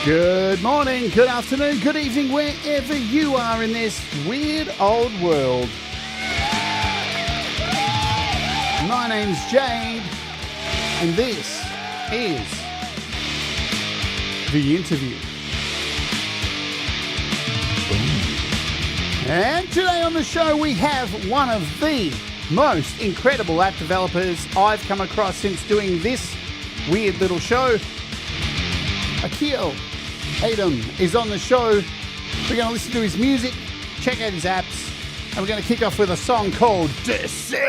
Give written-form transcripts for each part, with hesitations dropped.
Good morning, good afternoon, good evening, wherever you are in this weird old world. My name's Jade, and this is The Interview. And today on the show we have one of the most incredible app developers I've come across since doing this weird little show. Aqeel Aadam is on the show. We're going to listen to his music, check out his apps, and we're going to kick off with a song called Descent.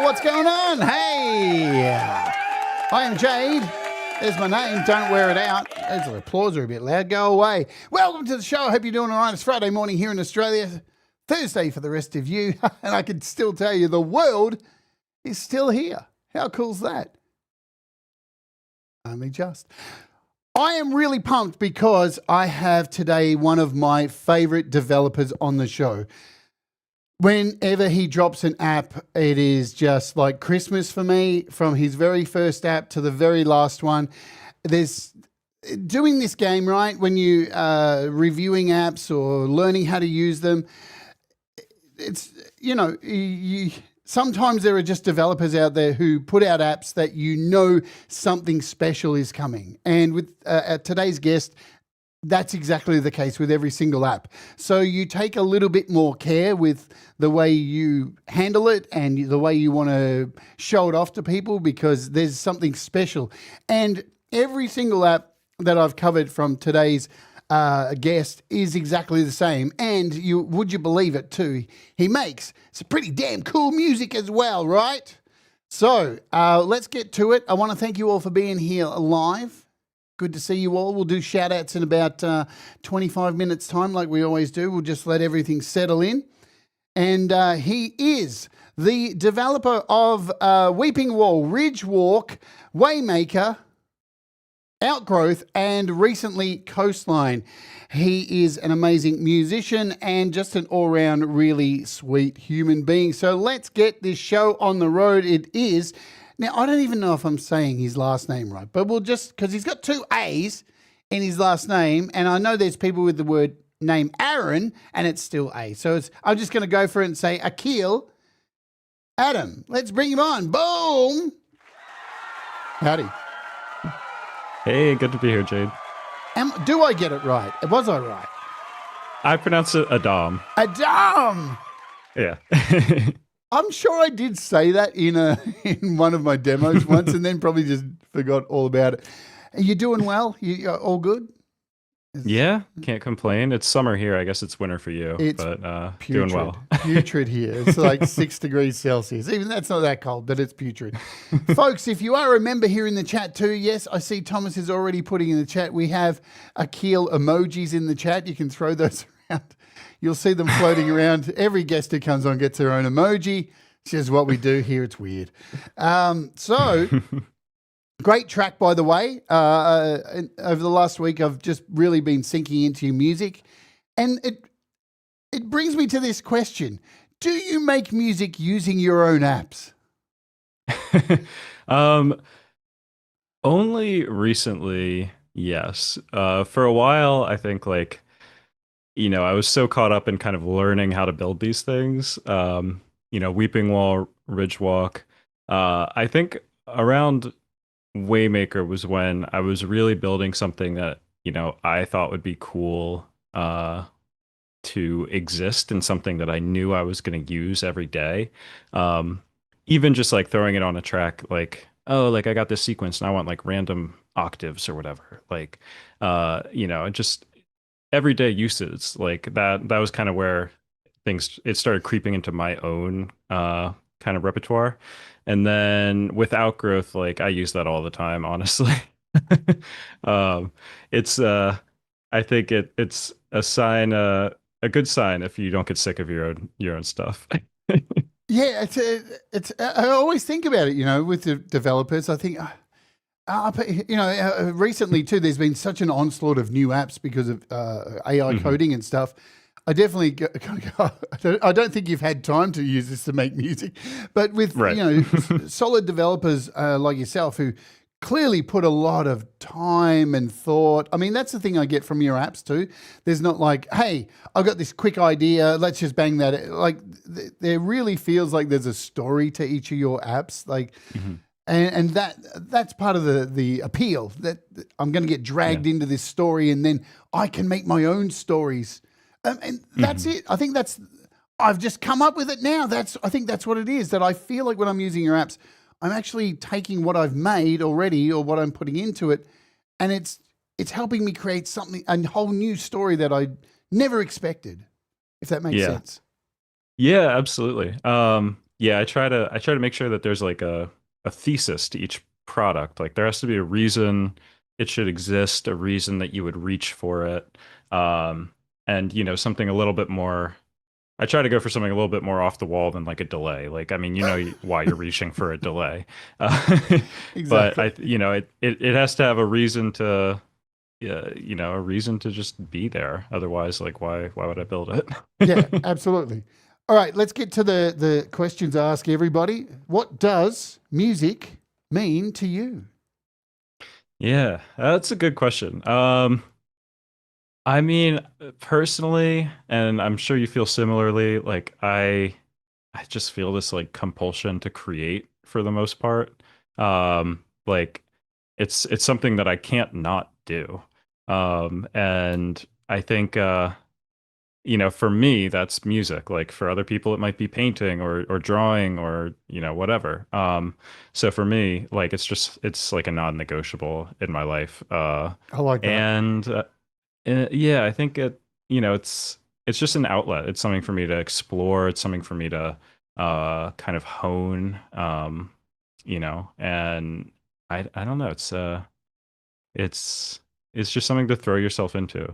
what's going on? Hey, I am Jade. There's my name. Don't wear it out. Those applause are a bit loud. Go away. Welcome to the show. I hope you're doing all right. It's Friday morning here in Australia. Thursday for the rest of you. And I can still tell you the world is still here. How cool's that? Only just. I am really pumped because I have today one of my favorite developers on the show. Whenever he drops an app, it is just like Christmas for me, from his very first app to the very last one. There's doing this game, right, when you reviewing apps or learning how to use them, it's, sometimes there are just developers out there who put out apps that something special is coming. And with today's guest, that's exactly the case with every single app. So you take a little bit more care with the way you handle it and the way you want to show it off to people, because there's something special. And every single app that I've covered from today's guest is exactly the same. And would you believe it too? He makes some pretty damn cool music as well, right? So let's get to it. I want to thank you all for being here live. Good to see you all. We'll do shout outs in about 25 minutes time like we always do. We'll just let everything settle in. And he is the developer of Weeping Wall, Ridgewalk, Waymaker, Outgrowth, and recently Coastline. He is an amazing musician and just an all-round really sweet human being. So let's get this show on the road. It is... Now, I don't even know if I'm saying his last name right, but we'll just... Because he's got 2 A's in his last name, and I know there's people with the word name Aaron, and it's still A. So I'm just going to go for it and say Aqeel Aadam. Let's bring him on. Boom! Howdy. Hey, good to be here, Jade. Do I get it right? Was I right? I pronounce it Adam. Adam! Yeah. I'm sure I did say that in one of my demos once, and then probably just forgot all about it. Are you doing well? You all good? Yeah, can't complain. It's summer here. I guess it's winter for you, but putrid, doing well. Putrid here. It's like 6 degrees Celsius. Even that's not that cold, but it's putrid. Folks, if you are a member here in the chat too, yes, I see Thomas is already putting in the chat. We have Aqeel emojis in the chat. You can throw those around. You'll see them floating around. Every guest who comes on gets their own emoji. It's just what we do here. It's weird. So, great track, by the way. Over the last week, I've just really been sinking into your music. And it brings me to this question. Do you make music using your own apps? Only recently, yes. For a while, I think I was so caught up in kind of learning how to build these things. Weeping Wall, Ridgewalk. I think around Waymaker was when I was really building something that, I thought would be cool to exist, and something that I knew I was going to use every day. Even just like throwing it on a track, I got this sequence and I want random octaves or whatever. Just everyday uses that was kind of where it started creeping into my own kind of repertoire. And then with Outgrowth, I use that all the time, honestly. It's I think it's a sign, a good sign if you don't get sick of your own stuff. Yeah, it's I always think about it, with the developers. I think recently too, there's been such an onslaught of new apps because of AI coding and stuff. I definitely I don't think you've had time to use this to make music, but with solid developers like yourself who clearly put a lot of time and thought. I mean, that's the thing I get from your apps too. There's not like, hey, I've got this quick idea, let's just bang that. There really feels like there's a story to each of your apps. And that's part of the appeal, that I'm going to get dragged into this story, and then I can make my own stories. And that's it. I think I've just come up with it now. I think that's what it is, that I feel like when I'm using your apps, I'm actually taking what I've made already or what I'm putting into it, and it's helping me create a whole new story that I never expected, if that makes sense. Yeah, absolutely. I try to make sure that there's like a thesis to each product. Like there has to be a reason it should exist, a reason that you would reach for it. And something a little bit more I try to go for something a little bit more off the wall than like a delay. Like, I mean, why you're reaching for a delay. Uh, but Exactly. it has to have a reason to, a reason to just be there. Otherwise, like, why would I build it? Yeah, absolutely. All right, let's get to the questions I ask everybody. What does music mean to you? Yeah, that's a good question. I mean, personally, and I'm sure you feel similarly, like I just feel this like compulsion to create for the most part. Like it's something that I can't not do. And I think for me that's music. Like for other people it might be painting or drawing or whatever. So for me, like it's like a non-negotiable in my life. I like that. And yeah, I think it's just an outlet. It's something for me to explore. It's something for me to kind of hone. And I don't know. It's it's just something to throw yourself into.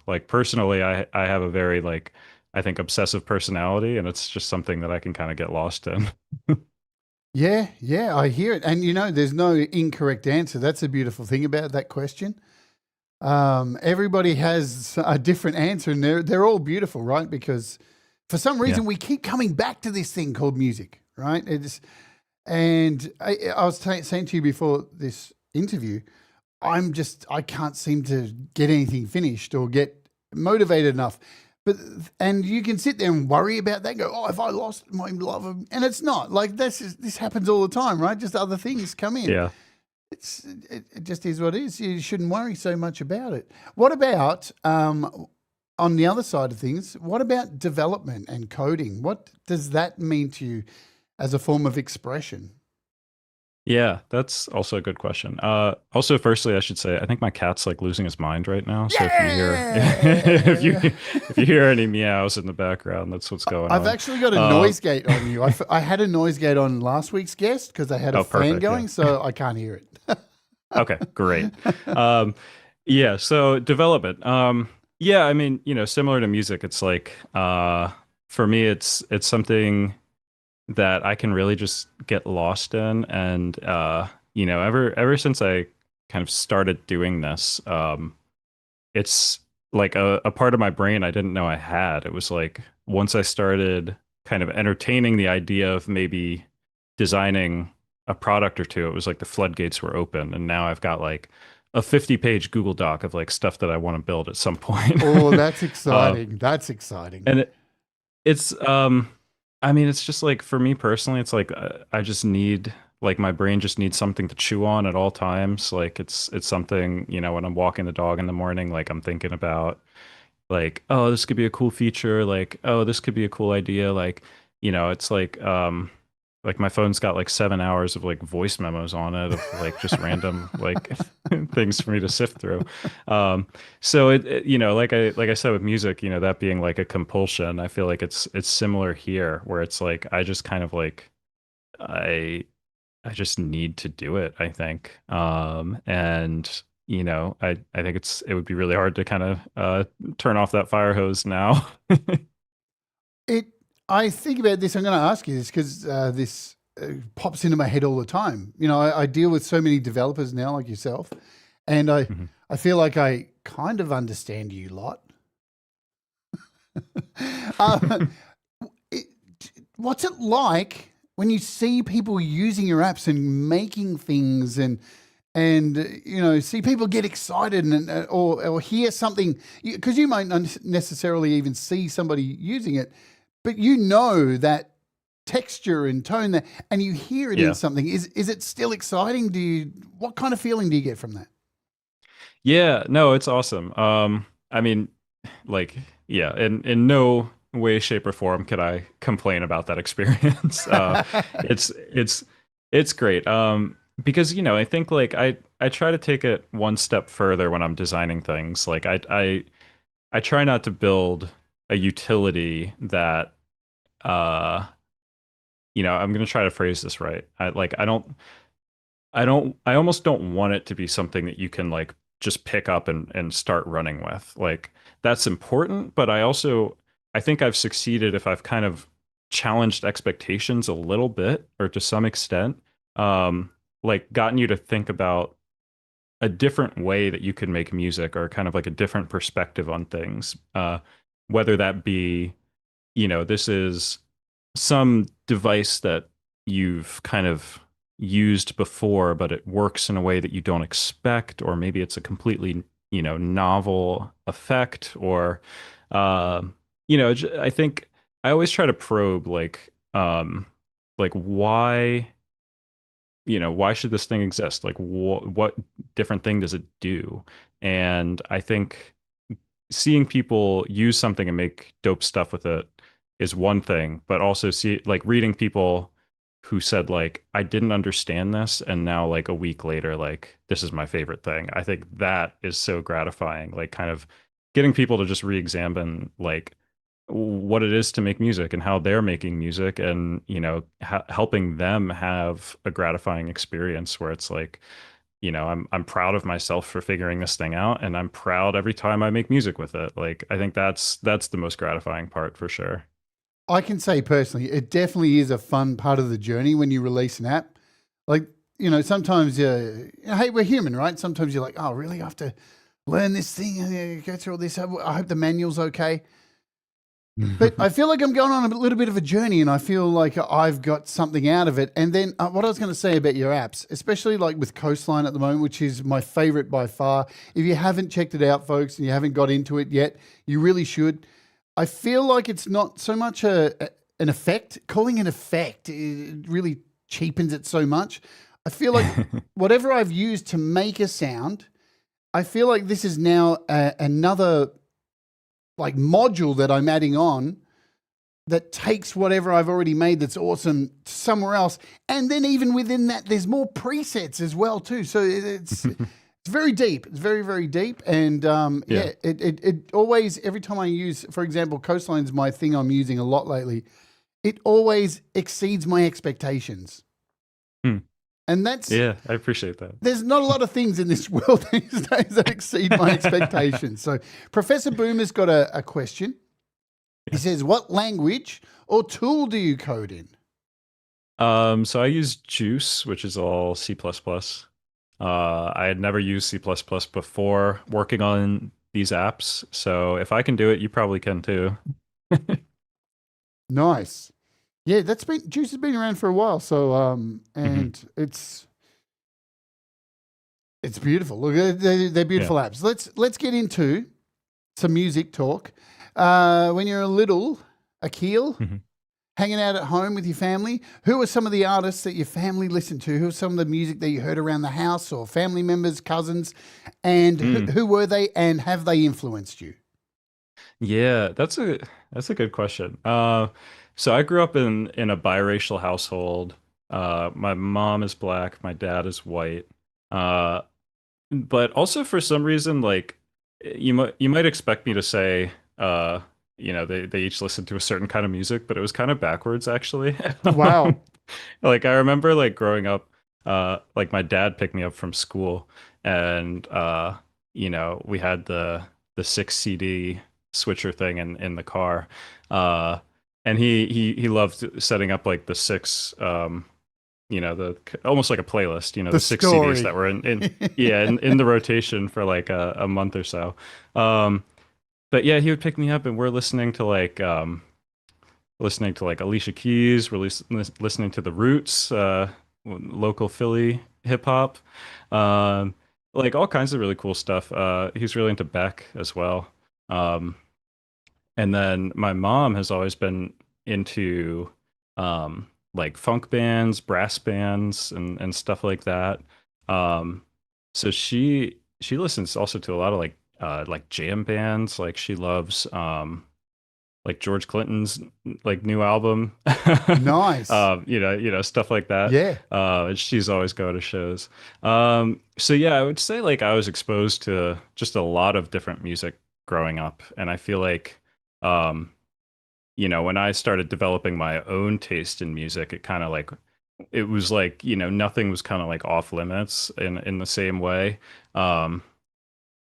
Like personally, I have a very like I think obsessive personality, and it's just something that I can kind of get lost in. Yeah, yeah, I hear it. And there's no incorrect answer. That's a beautiful thing about that question. Everybody has a different answer, and they're all beautiful, right? Because for some Yeah. reason we keep coming back to this thing called music, right? And I was saying to you before this interview, I can't seem to get anything finished or get motivated enough. But and you can sit there and worry about that. And go, oh, if I lost my love, and it's not like this happens all the time, right? Just other things come in. Yeah. It just is what it is. You shouldn't worry so much about it. What about on the other side of things? What about development and coding? What does that mean to you as a form of expression? Yeah, that's also a good question. Also, firstly, I should say I think my cat's like losing his mind right now. So if you hear Yeah. if you hear any meows in the background, that's what's going I've on. actually got a Uh, noise gate on you. I had a noise gate on last week's guest because I had a oh, fan perfect. Yeah. going, so I can't hear it. Okay, great. Um, yeah, so development. Yeah, I mean, similar to music, it's like for me it's something that I can really just get lost in. And ever since I kind of started doing this, it's like a part of my brain I didn't know I had. It was like once I started kind of entertaining the idea of maybe designing a product or two, it was like the floodgates were open. And now I've got like a 50-page Google Doc of like stuff that I want to build at some point. Oh, that's uh, exciting. That's exciting. and it's I mean it's just like for me personally it's like I just need like my brain just needs something to chew on at all times. Like it's something, when I'm walking the dog in the morning, like I'm thinking about like, oh, this could be a cool feature, like, oh, this could be a cool idea, like, it's like my phone's got like 7 hours of like voice memos on it of like just random like things for me to sift through. So like I said with music, that being like a compulsion, I feel like it's similar here where it's like I just kind of like I I just need to do it, I think. And I think it would be really hard to kind of turn off that fire hose now. It. I think about this. I'm going to ask you this because this pops into my head all the time. I deal with so many developers now, like yourself, and I Mhm. I feel like I kind of understand you lot. Um, it, what's it like when you see people using your apps and making things and see people get excited or hear something because you might not necessarily even see somebody using it, but that texture and tone that, and you hear it in Yeah. something. Is it still exciting? What kind of feeling do you get from that? Yeah, no, it's awesome. I mean, like, yeah, in no way, shape, or form could I complain about that experience. It's it's great. Because I think like I try to take it one step further when I'm designing things. Like I try not to build a utility that uh I'm going to try to phrase this right. I almost don't want it to be something that you can like just pick up and start running with. Like that's important, but I think I've succeeded if I've kind of challenged expectations a little bit or to some extent, um, like gotten you to think about a different way that you can make music or kind of like a different perspective on things. Whether that be, this is some device that you've kind of used before, but it works in a way that you don't expect, or maybe it's a completely, novel effect, or, uh, I think I always try to probe like why, why should this thing exist? Like, what different thing does it do? And I think seeing people use something and make dope stuff with it is one thing, but also see like reading people who said like I didn't understand this and now like a week later like this is my favorite thing. I think that is so gratifying, like kind of getting people to just re-examine like what it is to make music and how they're making music and helping them have a gratifying experience where it's like I'm proud of myself for figuring this thing out, and I'm proud every time I make music with it. Like I think that's the most gratifying part for sure. I can say personally, it definitely is a fun part of the journey when you release an app. Like, sometimes, hey, we're human, right? Sometimes you're like, oh, really? I have to learn this thing, go through all this. I hope the manual's okay. But I feel like I'm going on a little bit of a journey, and I feel like I've got something out of it. And then what I was going to say about your apps, especially like with Coastline at the moment, which is my favorite by far. If you haven't checked it out, folks, and you haven't got into it yet, you really should. I feel like it's not so much an effect. Calling it effect, it really cheapens it so much. I feel like whatever I've used to make a sound, I feel like this is now another like module that I'm adding on that takes whatever I've already made that's awesome somewhere else. And then even within that, there's more presets as well too. So it's it's very deep. It's very, very deep. And Yeah. it always, every time I use, for example, Coastline's my thing I'm using a lot lately. It always exceeds my expectations. Hmm. And that's, Yeah, I appreciate that. there's not a lot of things in this world these days that exceed my expectations. So Professor Boomer's got a question. He says, what language or tool do you code in? So I use Juice, which is all C++. I had never used C++ before working on these apps, so if I can do it, you probably can too. Nice. Yeah, Juice has been around for a while. So and it's beautiful. Look, they're Yeah. beautiful apps. Let's get into some music talk. When you're a little Aqeel, Mhm. hanging out at home with your family, who are some of the artists that your family listened to? Who are some of the music that you heard around the house, or family members, cousins, and who were they, and have they influenced you? Yeah, that's a good question. So I grew up in a biracial household. My mom is black, my dad is white. Uh, but also for some reason, like you might expect me to say, they each listen to a certain kind of music, but it was kind of backwards actually. Wow. Like I remember like growing up, like my dad picked me up from school, and we had the six CD switcher thing in the car, uh, and he loved setting up like the six the almost like a playlist, The the six CDs story. that were in the rotation for like a month or so. Um, but yeah, he would pick me up and we're listening to like Alicia Keys, listening to The Roots, local Philly hip hop, um, like all kinds of really cool stuff. He's really into Beck as well. Um, and then my mom has always been into like funk bands, brass bands, and stuff like that. Um, so she listens also to a lot of like jam bands. Like she loves like George Clinton's like new album. Nice. Stuff like that. Yeah. And she's always going to shows. So yeah, I would say like I was exposed to just a lot of different music growing up, and I feel like um when I started developing my own taste in music, it kind of like it was like, nothing was kind of like off limits in the same way. Um,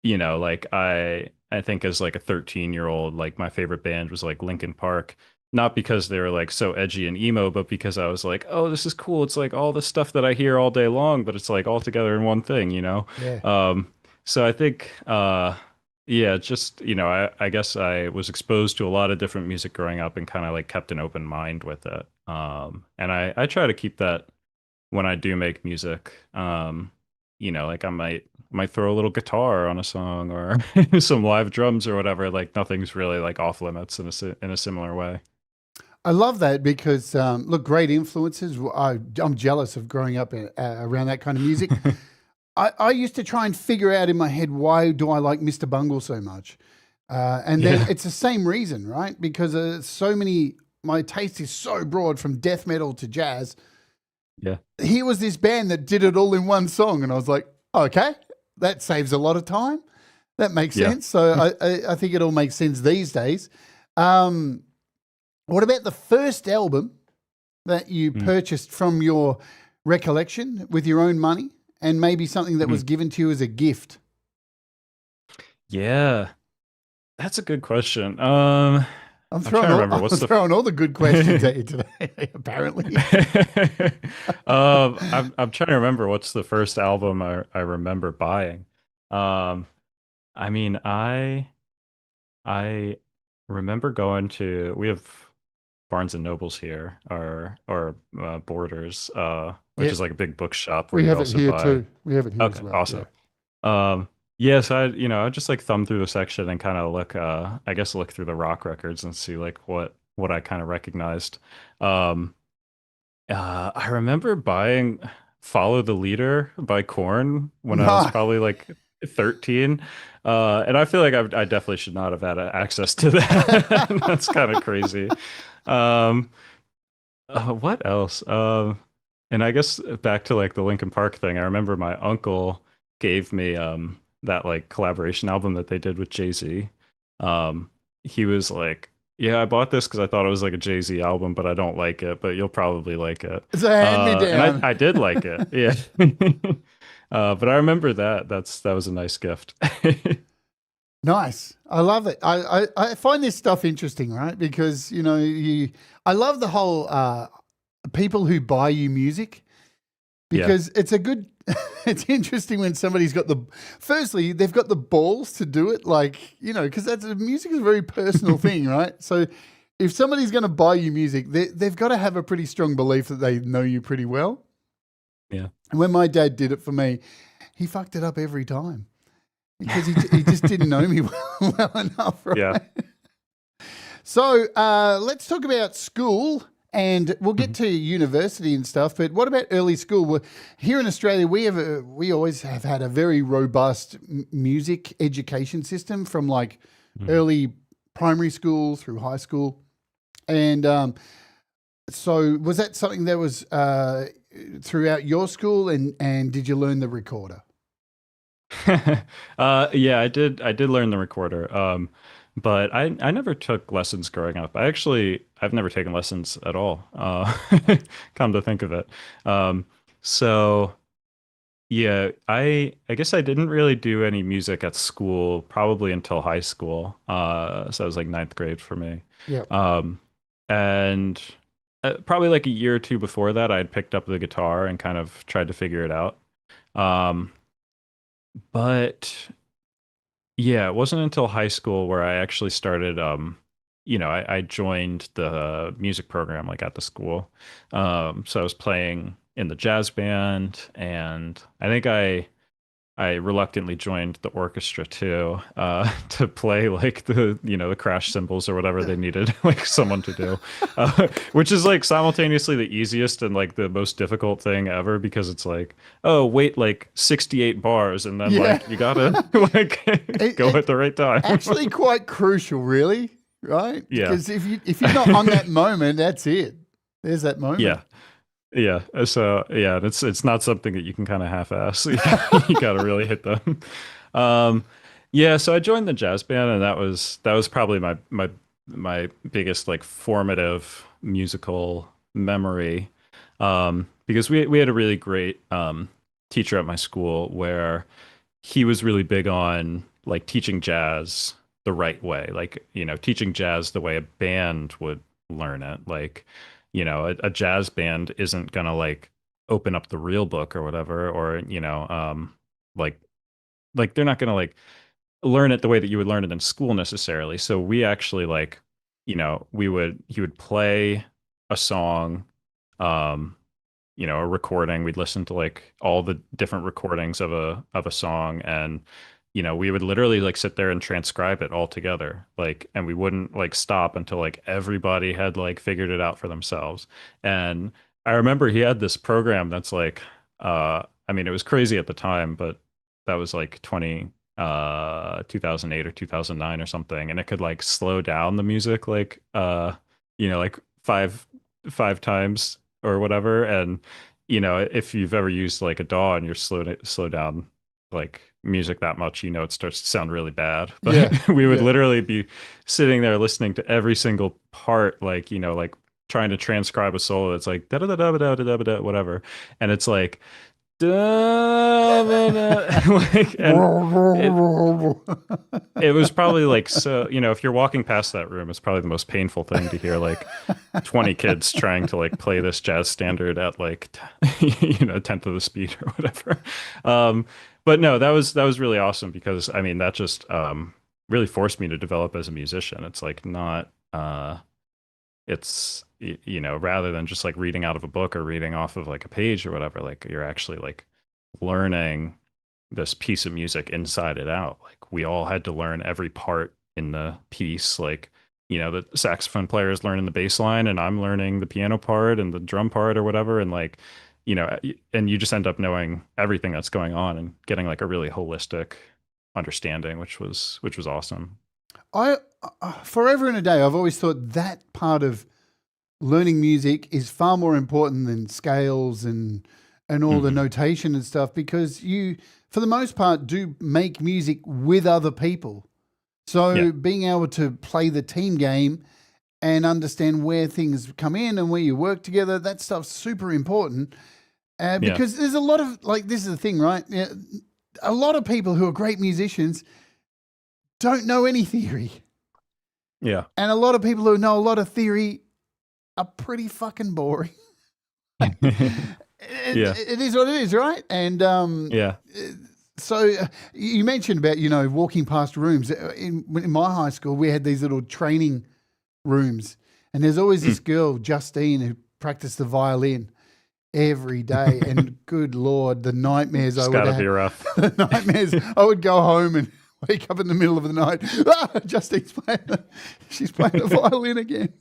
like I think as like a 13-year-old, like my favorite band was like Linkin Park. Not because they were like so edgy and emo, but because I was like, oh, this is cool. It's like all the stuff that I hear all day long, but it's like all together in one thing. Yeah. So I think yeah, just, I guess I was exposed to a lot of different music growing up and kind of like kept an open mind with it. And I try to keep that when I do make music. Like I might throw a little guitar on a song or some live drums or whatever. Like nothing's really like off limits in a similar way. I love that because, look, great influences. I'm jealous of growing up around that kind of music. I used to try and figure out in my head, why do I like Mr. Bungle so much? And then Yeah. it's the same reason, right? Because my taste is so broad from death metal to jazz. Yeah. Here was this band that did it all in one song. And I was like, okay, that saves a lot of time. That makes Yeah. sense. So I think it all makes sense these days. What about the first album that you Mm. purchased from your recollection with your own money, and maybe something that was Mhm. given to you as a gift? Yeah. That's a good question. I'm I'm trying throwing to all, remember I'm what's the throwing all the good questions at you today, apparently. I'm trying to remember what's the first album I remember buying. Um, I mean, I remember going to we have Barnes and Nobles here, or Borders, which Yeah, is like a big bookshop where we you have it also here buy. too. We have it here as Okay, well. Yeah. awesome. Yes, I just like thumb through the section and kind of look, I guess look through the rock records and see like what I kind of recognized. Um, I remember buying Follow the Leader by Korn when I was No. probably like 13. And I feel like I definitely should not have had access to that. That's kind of crazy. Um, what else? And I guess back to like the Linkin Park thing, I remember my uncle gave me that like collaboration album that they did with Jay-Z. Um, he was like, "Yeah, I bought this because I thought it was like a Jay-Z album, but I don't like it, but you'll probably like it." It's a hand me And I down. I did like it. Yeah. But I remember that was a nice gift. Nice. I love it. I find this stuff interesting, right? Because, I love the whole people who buy you music, Yeah. because it's a good, it's interesting when somebody's got firstly, they've got the balls to do it, like, because music is a very personal thing, right? So if somebody's going to buy you music, they've got to have a pretty strong belief that they know you pretty well. Yeah. And when my dad did it for me, he fucked it up every time because he just didn't know me well enough, right? Yeah. So let's talk about school, and we'll get Mhm. to university and stuff. But what about early school? Here in Australia, we always have had a very robust music education system, from like Mhm. early primary school through high school. And so was that something that was throughout your school, and did you learn the recorder? Yeah, I did learn the recorder. But I never took lessons growing up. I've never taken lessons at all. Come to think of it. So yeah, I guess I didn't really do any music at school probably until high school. So it was like ninth grade for me. Yeah. Um, and probably like a year or two before that, I had picked up the guitar and kind of tried to figure it out. Um, but yeah, it wasn't until high school where I actually started, I joined the music program like at the school. So I was playing in the jazz band, and I think I reluctantly joined the orchestra too, to play like the crash cymbals or whatever they needed like someone to do, which is like simultaneously the easiest and like the most difficult thing ever, because it's like, oh, wait, like 68 bars, and then Yeah. like you gotta like It, go it at the right time. actually quite crucial, really, right? Yeah, Because if you're not on that moment, that's it. There's that moment. yeah, yeah. So yeah, it's not something that you can kind of half-ass. You gotta really hit them. Um, yeah, so I joined the jazz band, and that was probably my my biggest like formative musical memory. Because we had a really great teacher at my school where he was really big on like teaching jazz the right way, like, teaching jazz the way a band would learn it. Like, a jazz band isn't gonna like open up the real book or whatever, or, like they're not gonna like learn it the way that you would learn it in school necessarily. So we actually like, he would play a song, um, a recording. We'd listen to like all the different recordings of a song, and we would literally like sit there and transcribe it all together. Like, and we wouldn't like stop until like everybody had like figured it out for themselves. And I remember he had this program that's like, I mean, it was crazy at the time, but that was like 2008 or 2009 or something, and it could like slow down the music like like five times or whatever. And if you've ever used like a DAW and you're slow down like music that much, it starts to sound really bad. Yeah, But we would yeah. literally be sitting there listening to every single part, like like trying to transcribe a solo. It's like da da da da da da da whatever, and it's like like, and it was probably like, so if you're walking past that room, it's probably the most painful thing to hear like 20 kids trying to like play this jazz standard at like tenth of the speed or whatever. But no, that was really awesome, because I mean that just really forced me to develop as a musician. It's like not it's rather than just like reading out of a book or reading off of like a page or whatever, like you're actually like learning this piece of music inside and out. Like we all had to learn every part in the piece. Like, the saxophone player is learning the bass line and I'm learning the piano part and the drum part or whatever. And like, and you just end up knowing everything that's going on and getting like a really holistic understanding, which was awesome. I forever and a day, I've always thought that part of learning music is far more important than scales and all the Hmm. notation and stuff, because you, for the most part, do make music with other people. Yeah. So being able to play the team game and understand where things come in and where you work together, that stuff's super important. Yeah. Because there's a lot of, like, this is the thing, right? Yeah, a lot of people who are great musicians don't know any theory. Yeah. And a lot of people who know a lot of theory are pretty fucking boring. Yeah. It is what it is, right? And Yeah. so you mentioned about walking past rooms. In my high school, we had these little training rooms, and there's always this Mm. girl, Justine, who practiced the violin every day. And good Lord, the nightmares I It's would gotta be have. rough. The nightmares. I would go home and wake up in the middle of the night. Justine's playing. She's playing the violin again.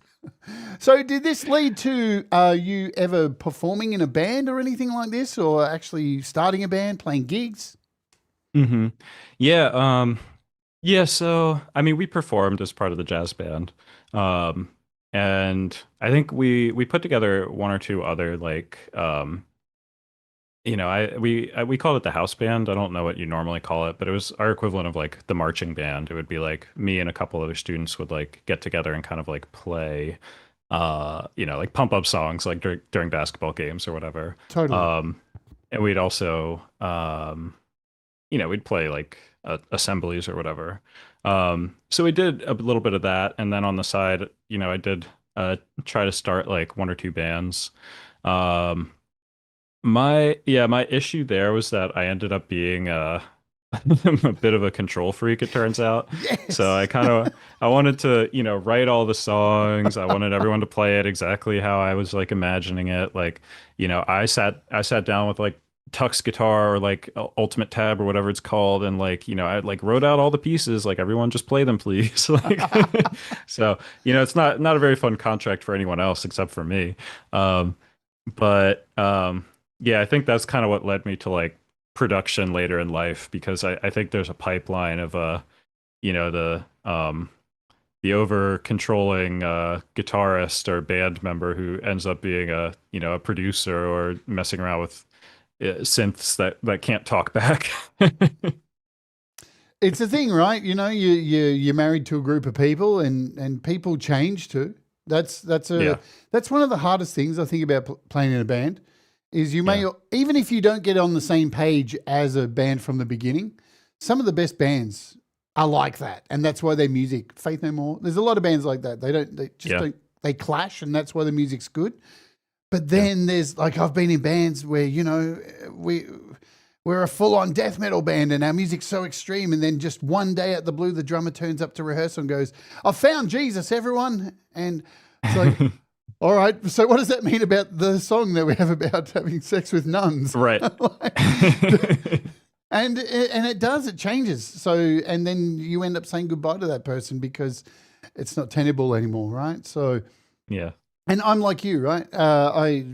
So, did this lead to you ever performing in a band or anything like this, or actually starting a band, playing gigs? Hmm. Yeah. Yeah. So, I mean, we performed as part of the jazz band. Um, and I think we put together one or two other like we called it the house band. I don't know what you normally call it, but it was our equivalent of like the marching band. It would be like me and a couple other students would like get together and kind of like play like pump up songs like during basketball games or whatever. Totally. And we'd also we'd play like assemblies or whatever. So we did a little bit of that, and then on the side, I did try to start like one or two bands. Um, my issue there was that I ended up being a bit of a control freak, it turns out. So Yes. I wanted to, write all the songs. I wanted everyone to play it exactly how I was like imagining it. Like, I sat down with like Tux guitar or like Ultimate Tab or whatever it's called, and like, I like wrote out all the pieces, like everyone just play them, please. Like, so, it's not a very fun contract for anyone else except for me. Um, but yeah, I think that's kind of what led me to like production later in life, because I think there's a pipeline of the over controlling guitarist or band member who ends up being a producer or messing around with synths that can't talk back. it's a thing, right? You know, you're married to a group of people, and people change too. That's one of the hardest things I think about playing in a band. Is you may, even if you don't get on the same page as a band from the beginning, some of the best bands are like that, and that's why their music, Faith No More, there's a lot of bands like that. They clash, and that's why the music's good. But then there's, like, I've been in bands where, you know, we're a full-on death metal band and our music's so extreme, and then just one day at the blue, the drummer turns up to rehearsal and goes, "I've found Jesus, everyone." And it's like, all right, so what does that mean about the song that we have about having sex with nuns? Right. And it changes. So, and then you end up saying goodbye to that person because it's not tenable anymore, right? So, yeah. And I'm like you, right? I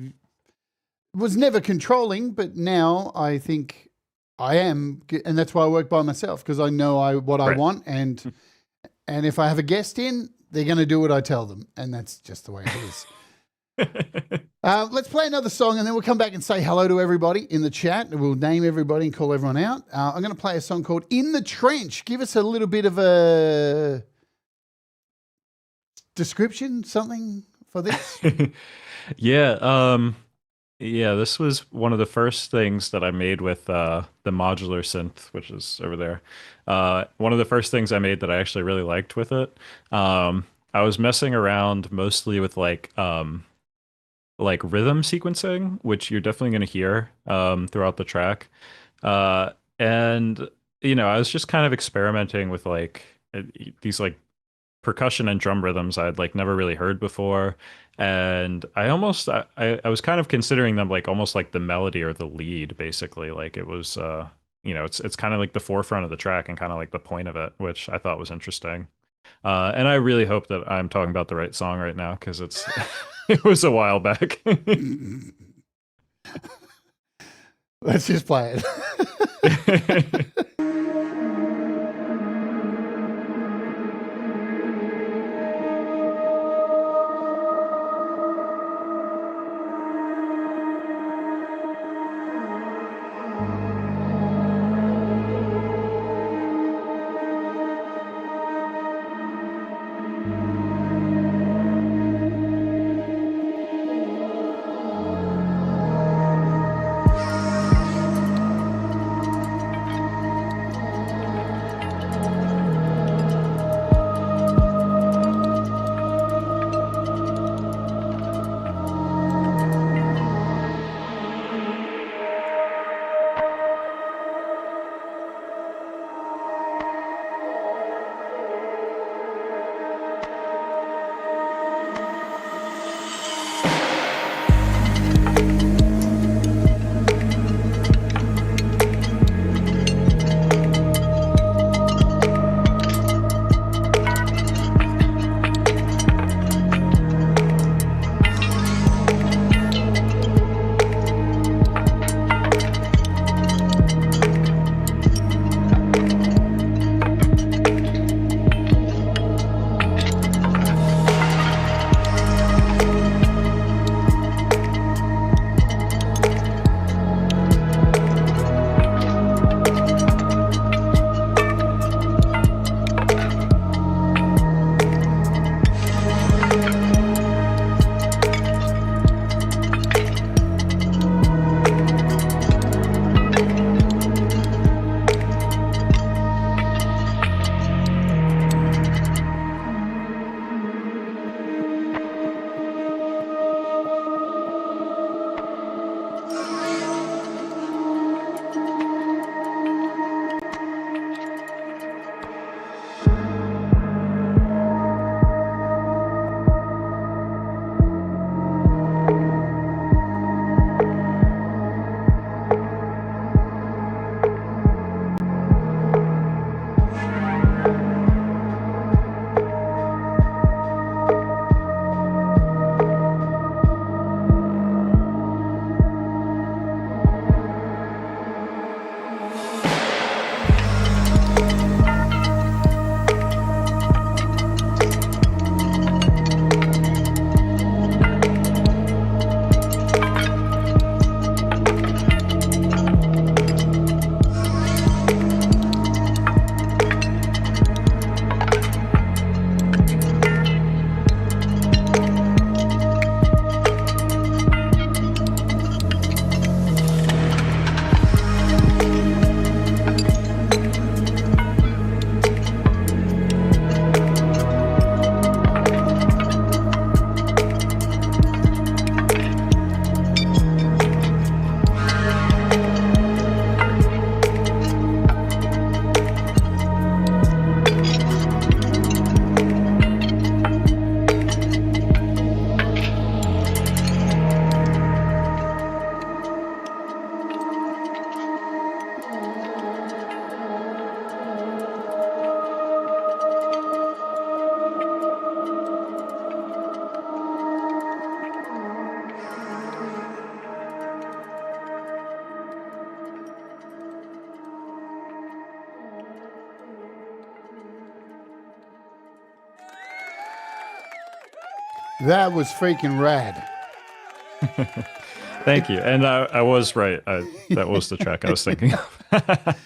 was never controlling, but now I think I am, and that's why I work by myself, because I know what I want, and if I have a guest in, they're going to do what I tell them, and that's just the way it is. Let's play another song, and then we'll come back and say hello to everybody in the chat. We'll name everybody and call everyone out. I'm going to play a song called "In the Trench." Give us a little bit of a description, something for this. This was one of the first things that I made with the modular synth, which is over there. One of the first things I made that I actually really liked with it. I was messing around mostly with like rhythm sequencing, which you're definitely going to hear throughout the track. And you know, I was just kind of experimenting with like these like percussion and drum rhythms I'd like never really heard before, and I was kind of considering them like almost like the melody or the lead, basically. Like it was you know, it's kind of like the forefront of the track and kind of like the point of it, which I thought was interesting. And I really hope that I'm talking about the right song right now, because it's it was a while back. Let's just play it. That was freaking rad. Thank you. And I was right. That was the track I was thinking of.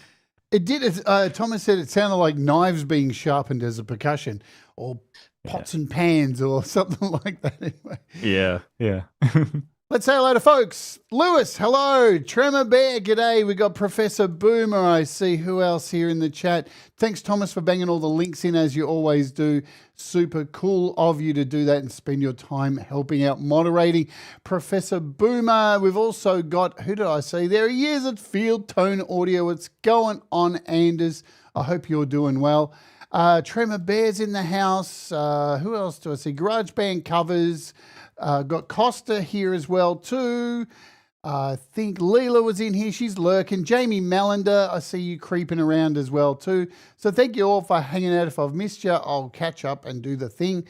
It did. Thomas said it sounded like knives being sharpened as a percussion, or pots and pans, or something like that. Anyway. Yeah, yeah. Let's say hello to folks. Lewis, hello. Tremor Bear, g'day. We got Professor Boomer. I see who else here in the chat. Thanks, Thomas, for banging all the links in as you always do. Super cool of you to do that and spend your time helping out moderating. Professor Boomer. We've also got, who did I see? There he is at Field Tone Audio. What's going on, Anders? I hope you're doing well. Tremor Bear's in the house. Who else do I see? GarageBand covers. Got Costa here as well too. I think Leela was in here. She's lurking. Jamie Mallender, I see you creeping around as well too. So thank you all for hanging out. If I've missed you, I'll catch up and do the thing.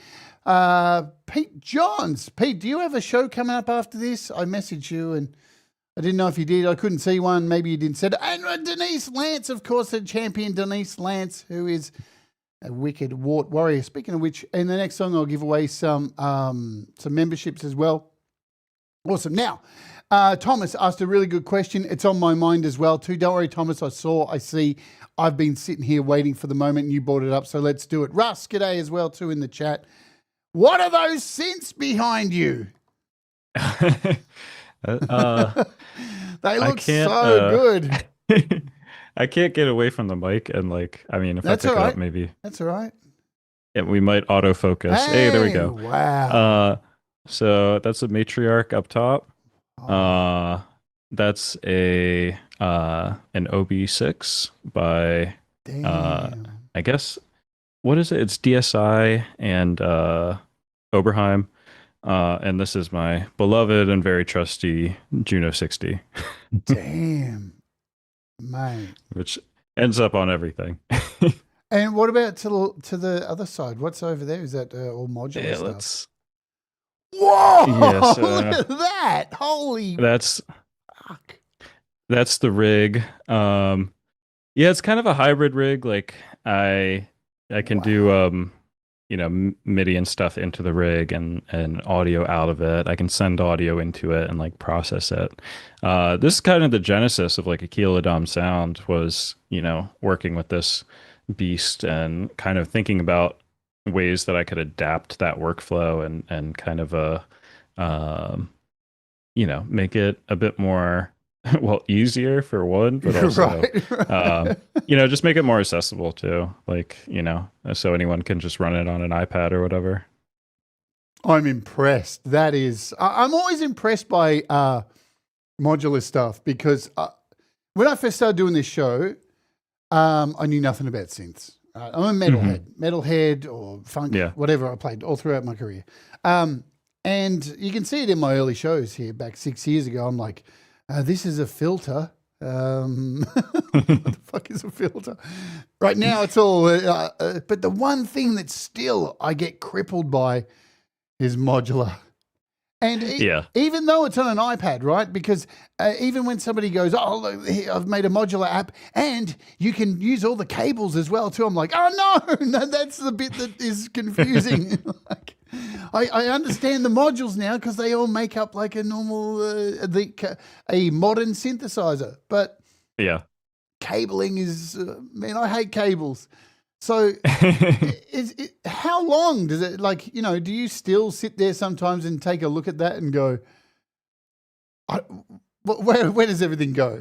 Pete Johns. Pete, do you have a show coming up after this? I messaged you and I didn't know if you did. I couldn't see one. Maybe you didn't say it. And Denise Lance, of course, the champion Denise Lance, who is a wicked wart warrior. Speaking of which, in the next song, I'll give away some memberships as well. Awesome. Now, Thomas asked a really good question. It's on my mind as well too. Don't worry, Thomas. I see. I've been sitting here waiting for the moment and you brought it up. So let's do it. Russ, g'day as well too in the chat. What are those synths behind you? They look so good. I can't get away from the mic, and if I pick it up, maybe that's all right. Yeah, we might autofocus. Hey, there we go. Wow. So that's a matriarch up top. That's an OB6 by I guess, what is it? It's DSI and Oberheim. And this is my beloved and very trusty Juno 60. Damn. Mate. Which ends up on everything. And what about to the other side? What's over there? Is that all modular stuff? Let's... Whoa! Yes, look at that! Holy... Fuck. That's the rig. Yeah, it's kind of a hybrid rig. Like, I can do... MIDI and stuff into the rig and audio out of it. I can send audio into it and process it. This is kind of the genesis of Aqeel Aadam Sound was, working with this beast and kind of thinking about ways that I could adapt that workflow and kind of make it a bit more easier for one, but also, right. Just make it more accessible too. So anyone can just run it on an iPad or whatever. I'm impressed. That is, I'm always impressed by modular stuff because when I first started doing this show, I knew nothing about synths. I'm a metalhead or funk, whatever I played all throughout my career. And you can see it in my early shows here back 6 years ago. I'm like, this is a filter. What the fuck is a filter? Right now it's all, but the one thing that still I get crippled by is modular. And even though it's on an iPad, right? Because even when somebody goes, oh, look, I've made a modular app and you can use all the cables as well too. I'm like, oh no, that's the bit that is confusing. I understand the modules now because they all make up like a normal, a modern synthesizer. But cabling is, man, I hate cables. So how long does it, do you still sit there sometimes and take a look at that and go, where does everything go?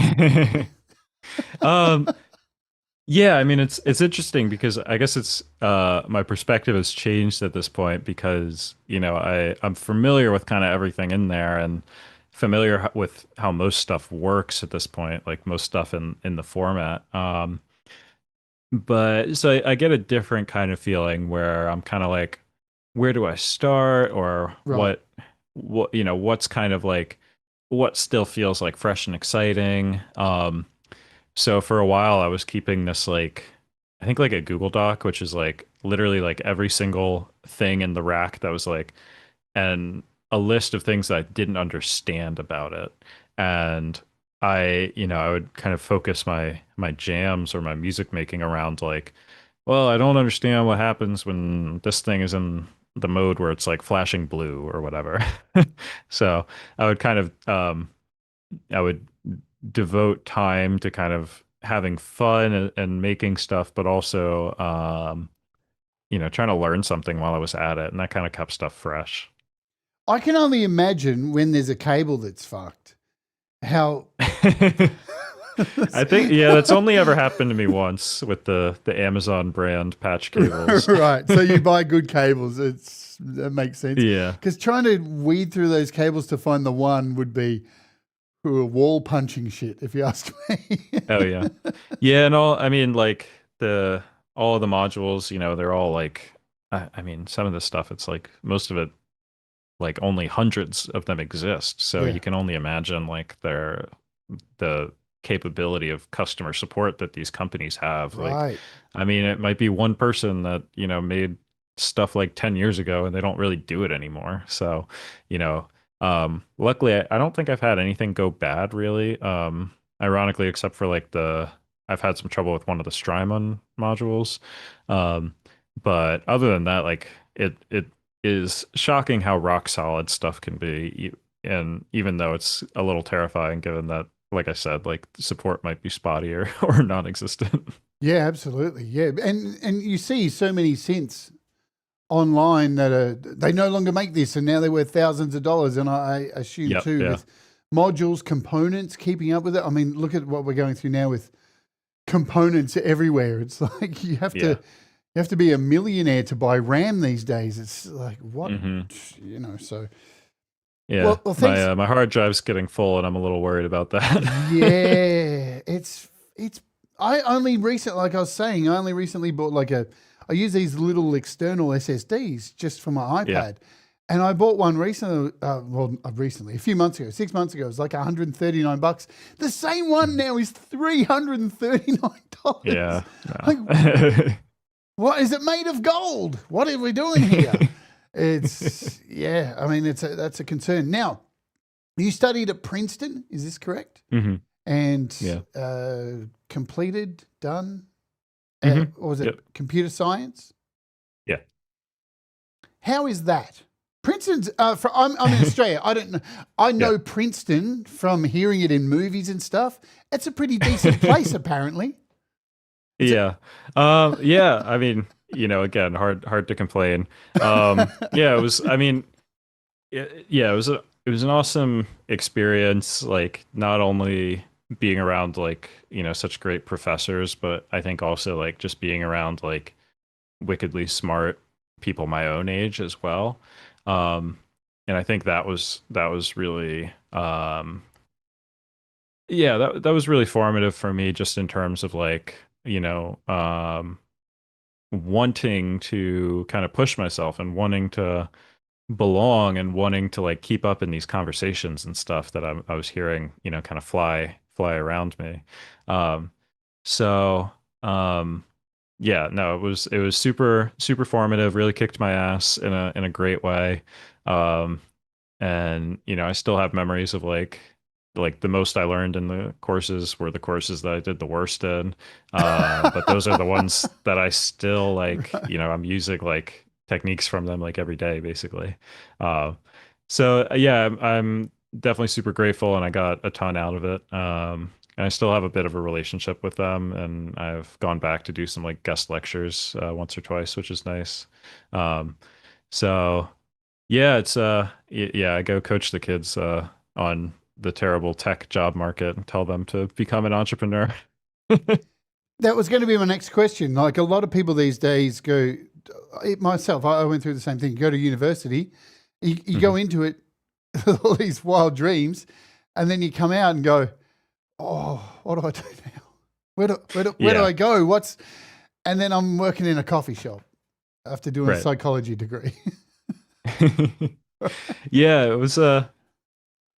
Yeah, I mean, it's interesting because I guess it's my perspective has changed at this point because, I'm familiar with kind of everything in there and familiar with how most stuff works at this point, like most stuff in the format. But so I get a different kind of feeling where I'm kind of like, where do I start, or what what's kind of what still feels like fresh and exciting. So for a while I was keeping this I think a Google Doc, which is literally every single thing in the rack that was and a list of things that I didn't understand about it. And I would kind of focus my jams or my music making around well, I don't understand what happens when this thing is in the mode where it's like flashing blue or whatever. So I would kind of I would devote time to kind of having fun and making stuff, but also trying to learn something while I was at it, and that kind of kept stuff fresh. I can only imagine when there's a cable that's fucked. How I think, yeah, that's only ever happened to me once with the Amazon brand patch cables. right. So you buy good cables. That makes sense. Yeah. Because trying to weed through those cables to find the one would be wall punching shit, if you ask me. Oh yeah. Yeah, and all I mean like the all of the modules, they're all like I mean some of the stuff it's like most of it like only hundreds of them exist. So Yeah. you can only imagine like the capability of customer support that these companies have. Like, Right. I mean, it might be one person that, made stuff like 10 years ago and they don't really do it anymore. So, luckily I don't think I've had anything go bad really. Ironically, except for like I've had some trouble with one of the Strymon modules. Um, but other than that, like it is shocking how rock solid stuff can be. And even though it's a little terrifying, given that, like I said, like support might be spotty or non-existent. Yeah, absolutely. Yeah. And you see so many synths online that they no longer make this and now they're worth thousands of dollars. And I assume Yep, too yeah. with modules, components, keeping up with it. I mean, look at what we're going through now with components everywhere. It's like you have to be a millionaire to buy RAM these days. It's like what so Yeah, well thanks. my hard drive's getting full, and I'm a little worried about that. Yeah, it's. I only recently, like I was saying, I only recently bought I use these little external SSDs just for my iPad, Yeah. and I bought one recently. Recently, a few months ago, 6 months ago, it was like $139. The same one now is $339. Yeah. Like, what is it made of gold? What are we doing here? It's I mean, that's a concern. Now, you studied at Princeton, is this correct? hmm And Yeah. completed, done. Mhm. What was it? Yep. Computer science. Yeah. How is that? Princeton's. I'm in Australia. I don't know. I know Yeah. Princeton from hearing it in movies and stuff. It's a pretty decent place, apparently. Yeah. Yeah. I mean, again, hard to complain. Yeah, it was, I mean, yeah, it was an awesome experience, like not only being around like, such great professors, but I think also like just being around like wickedly smart people my own age as well. And I think that was really yeah, that was really formative for me just in terms of like, wanting to kind of push myself and wanting to belong and wanting to like keep up in these conversations and stuff that I was hearing, kind of fly around me. Um, so yeah, no, it was super formative, really kicked my ass in a great way. Um, and I still have memories of like the most I learned in the courses were the courses that I did the worst in. But those are the ones that I still like, I'm using like techniques from them like every day, basically. Uh, so yeah, I'm definitely super grateful and I got a ton out of it. And I still have a bit of a relationship with them and I've gone back to do some like guest lectures once or twice, which is nice. Um, so yeah, it's yeah, I go coach the kids on the terrible tech job market and tell them to become an entrepreneur. That was going to be my next question. Like a lot of people these days go, myself, I went through the same thing. You go to university, you go into it, all these wild dreams, and then you come out and go, oh, what do I do now? Where do Yeah. I go? And then I'm working in a coffee shop after doing a Right. psychology degree. Yeah, it was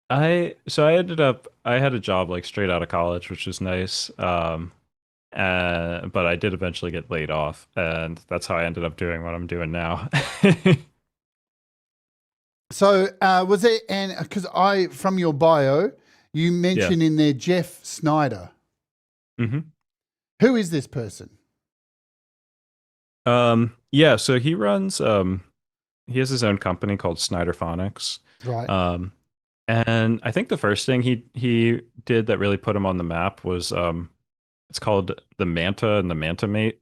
I ended up I had a job like straight out of college, which was nice. But I did eventually get laid off, and that's how I ended up doing what I'm doing now. So was it, and because from your bio, you Yeah. mentioned in there Jeff Snyder. hmm Who is this person? Yeah, so he runs he has his own company called Snyderphonics. Right. Um, and I think the first thing he did that really put him on the map was it's called the Manta and the Manta Mate.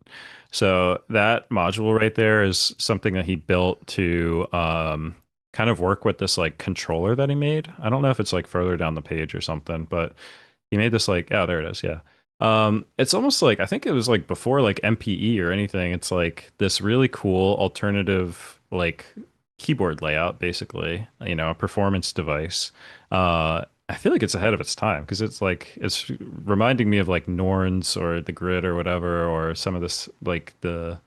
So that module right there is something that he built to kind of work with this like controller that he made. I don't know if it's like further down the page or something, but he made this like, oh, there it is. Yeah. It's almost like I think it was like before like MPE or anything. It's like this really cool alternative like keyboard layout, basically, you know, a performance device. I feel like it's ahead of its time because it's like it's reminding me of like Norns or the Grid or whatever, or some of this like the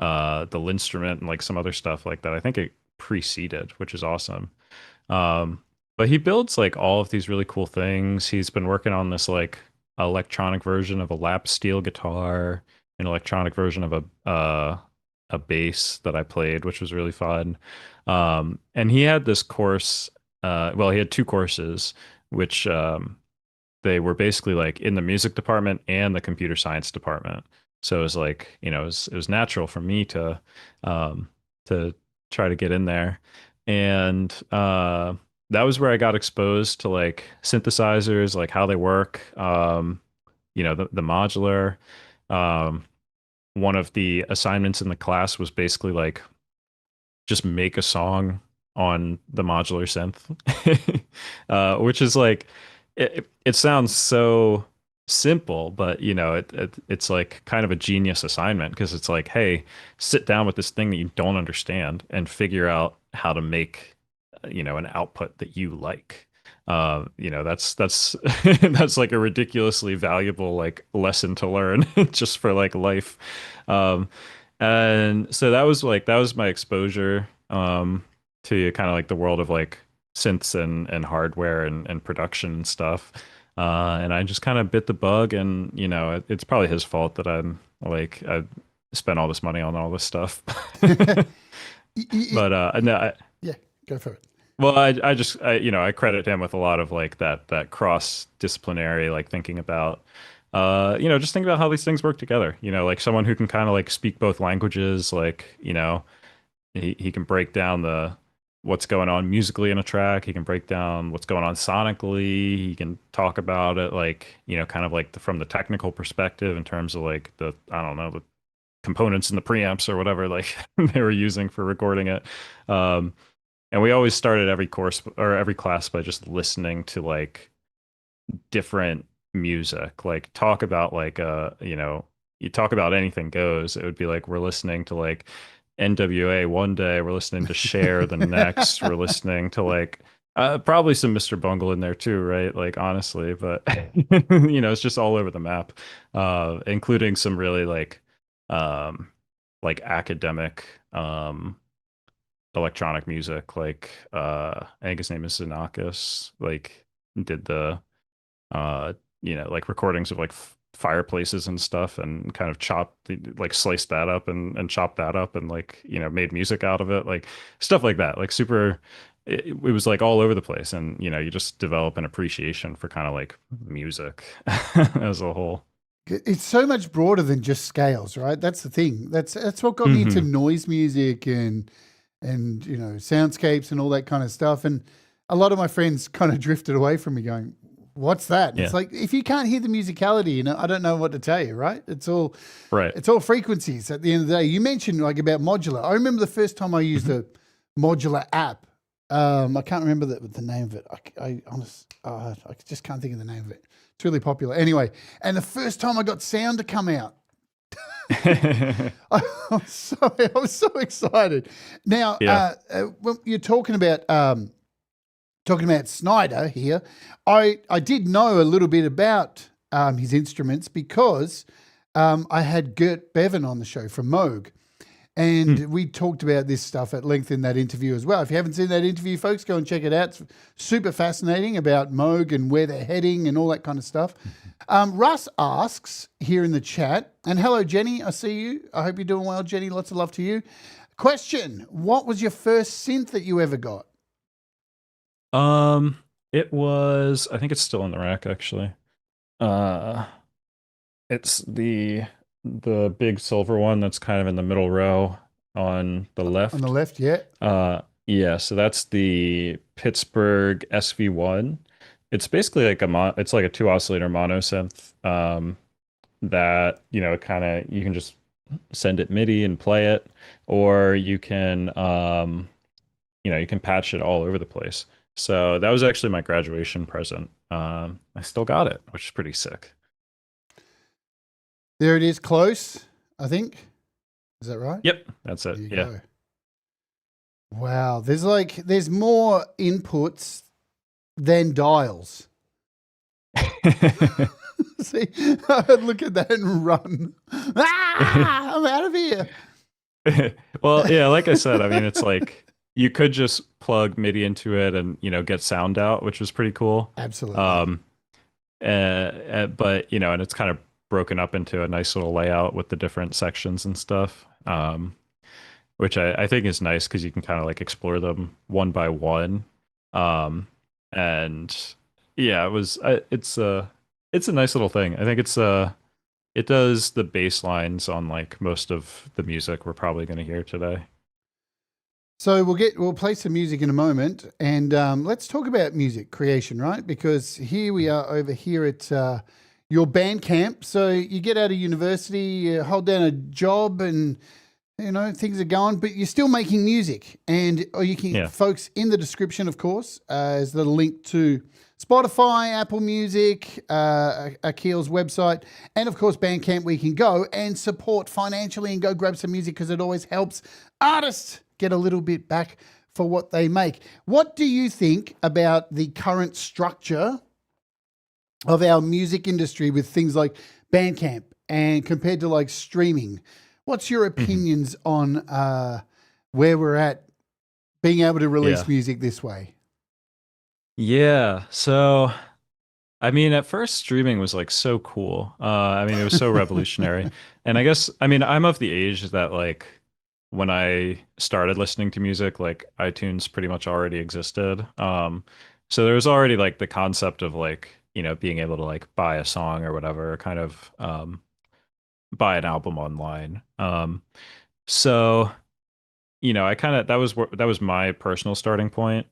Linstrument and like some other stuff like that. I think it preceded, which is awesome. Um, but he builds like all of these really cool things. He's been working on this like electronic version of a lap steel guitar, an electronic version of a bass that I played, which was really fun. And he had this course, well, he had two courses, which they were basically like in the music department and the computer science department. So it was like, you know, it was natural for me um, to try to get in there. And that was where I got exposed to like synthesizers, like how they work, you know, the modular. Um, One of the assignments in the class was basically like just make a song on the modular synth, which is like it sounds so simple, but you know it's like kind of a genius assignment because it's like, hey, sit down with this thing that you don't understand and figure out how to make you know an output that you like. You know that's that's like a ridiculously valuable like lesson to learn just for like life. Um, and so that was my exposure to kind of like the world of like synths and hardware and production and stuff. And I just kind of bit the bug, and you know it's probably his fault that I'm like I spent all this money on all this stuff. But no, Yeah, go for it. well, I just you know I credit him with a lot of like that cross disciplinary like thinking about you know just think about how these things work together. You know, like someone who can kind of like speak both languages, like you know he can break down the what's going on musically in a track. He can break down what's going on sonically. He can talk about it like, you know, kind of like from the technical perspective in terms of like the, I don't know, the components in the preamps or whatever like they were using for recording it. Um, and we always started every course or every class by just listening to like different music, like talk about like you know, you talk about anything goes. It would be like we're listening to like NWA one day, we're listening to Cher the next, we're listening to like probably some Mr. Bungle in there too, right? Like honestly, but you know, it's just all over the map, including some really um like academic electronic music, like I think his name is Xenakis, like did the uh you know like recordings of like fireplaces and stuff and kind of like sliced that up and chopped that up and like you know made music out of it, like stuff like that, like super it was like all over the place, and you know you just develop an appreciation for kind of like music as a whole. It's so much broader than just scales, right? That's the thing. That's what got me into Hmm. noise music and you know soundscapes and all that kind of stuff. And a lot of my friends kind of drifted away from me, going, "What's that?" And it's Yeah, like if you can't hear the musicality, you know, I don't know what to tell you, right? right. It's all frequencies. At the end of the day, you mentioned like about modular. I remember the first time I used Hmm. a modular app. I can't remember the name of it. I just can't think of the name of it. It's really popular. Anyway, and the first time I got sound to come out, I was so excited. Now, Yeah. when you're talking about Snyder here, I did know a little bit about his instruments because I had Gert Bevan on the show from Moog. Hmm. And we talked about this stuff at length in that interview as well. If you haven't seen that interview, folks, go and check it out. It's super fascinating about Moog and where they're heading and all that kind of stuff. Russ asks here in the chat, and hello, Jenny. I see you. I hope you're doing well, Jenny. Lots of love to you. Question: what was your first synth that you ever got? um it was, I think it's still in the rack actually. uh it's the big silver one that's kind of in the middle row. on the On the left. left, yeah. Yeah, so that's the Pittsburgh SV1. It's basically like it's like a two oscillator mono synth that, kind of you can just send it MIDI and play it, or you can patch it all over the place. So that was actually my graduation present. I still got it, which is pretty sick. There it is, close, I think. Is that right? Yep, that's There it. you Yeah. go. Wow, there's more inputs than dials. See, I'd look at that and run. Ah, I'm out of here. Well, yeah, like I said, I mean, it's like you could just plug MIDI into it and, get sound out, which was pretty cool. Absolutely. But, and it's kind of broken up into a nice little layout with the different sections and stuff. Which I think is nice because you can kind of like explore them one by one. And yeah, it's a nice little thing. I think it does the bass lines on like most of the music we're probably going to hear today. So we'll play some music in a moment, and let's talk about music creation, right? Because here we are over here at your band camp. So you get out of university, you hold down a job, and things are going, but you're still making music. And you can, folks, in the description, of course, is the link to Spotify, Apple Music, Aqeel's website, and of course Bandcamp, where you can go and support financially and go grab some music, because it always helps artists get a little bit back for what they make. What do you think about the current structure of our music industry with things like Bandcamp and compared to like streaming? What's your opinions on where we're at being able to release music this way? Yeah. So, I mean, at first streaming was like so cool. I mean, it was so revolutionary. And I guess, I mean, I'm of the age that like when I started listening to music, like iTunes pretty much already existed. So there was already like the concept of like, being able to like buy a song or whatever, kind of buy an album online. So, I kind of that was my personal starting point,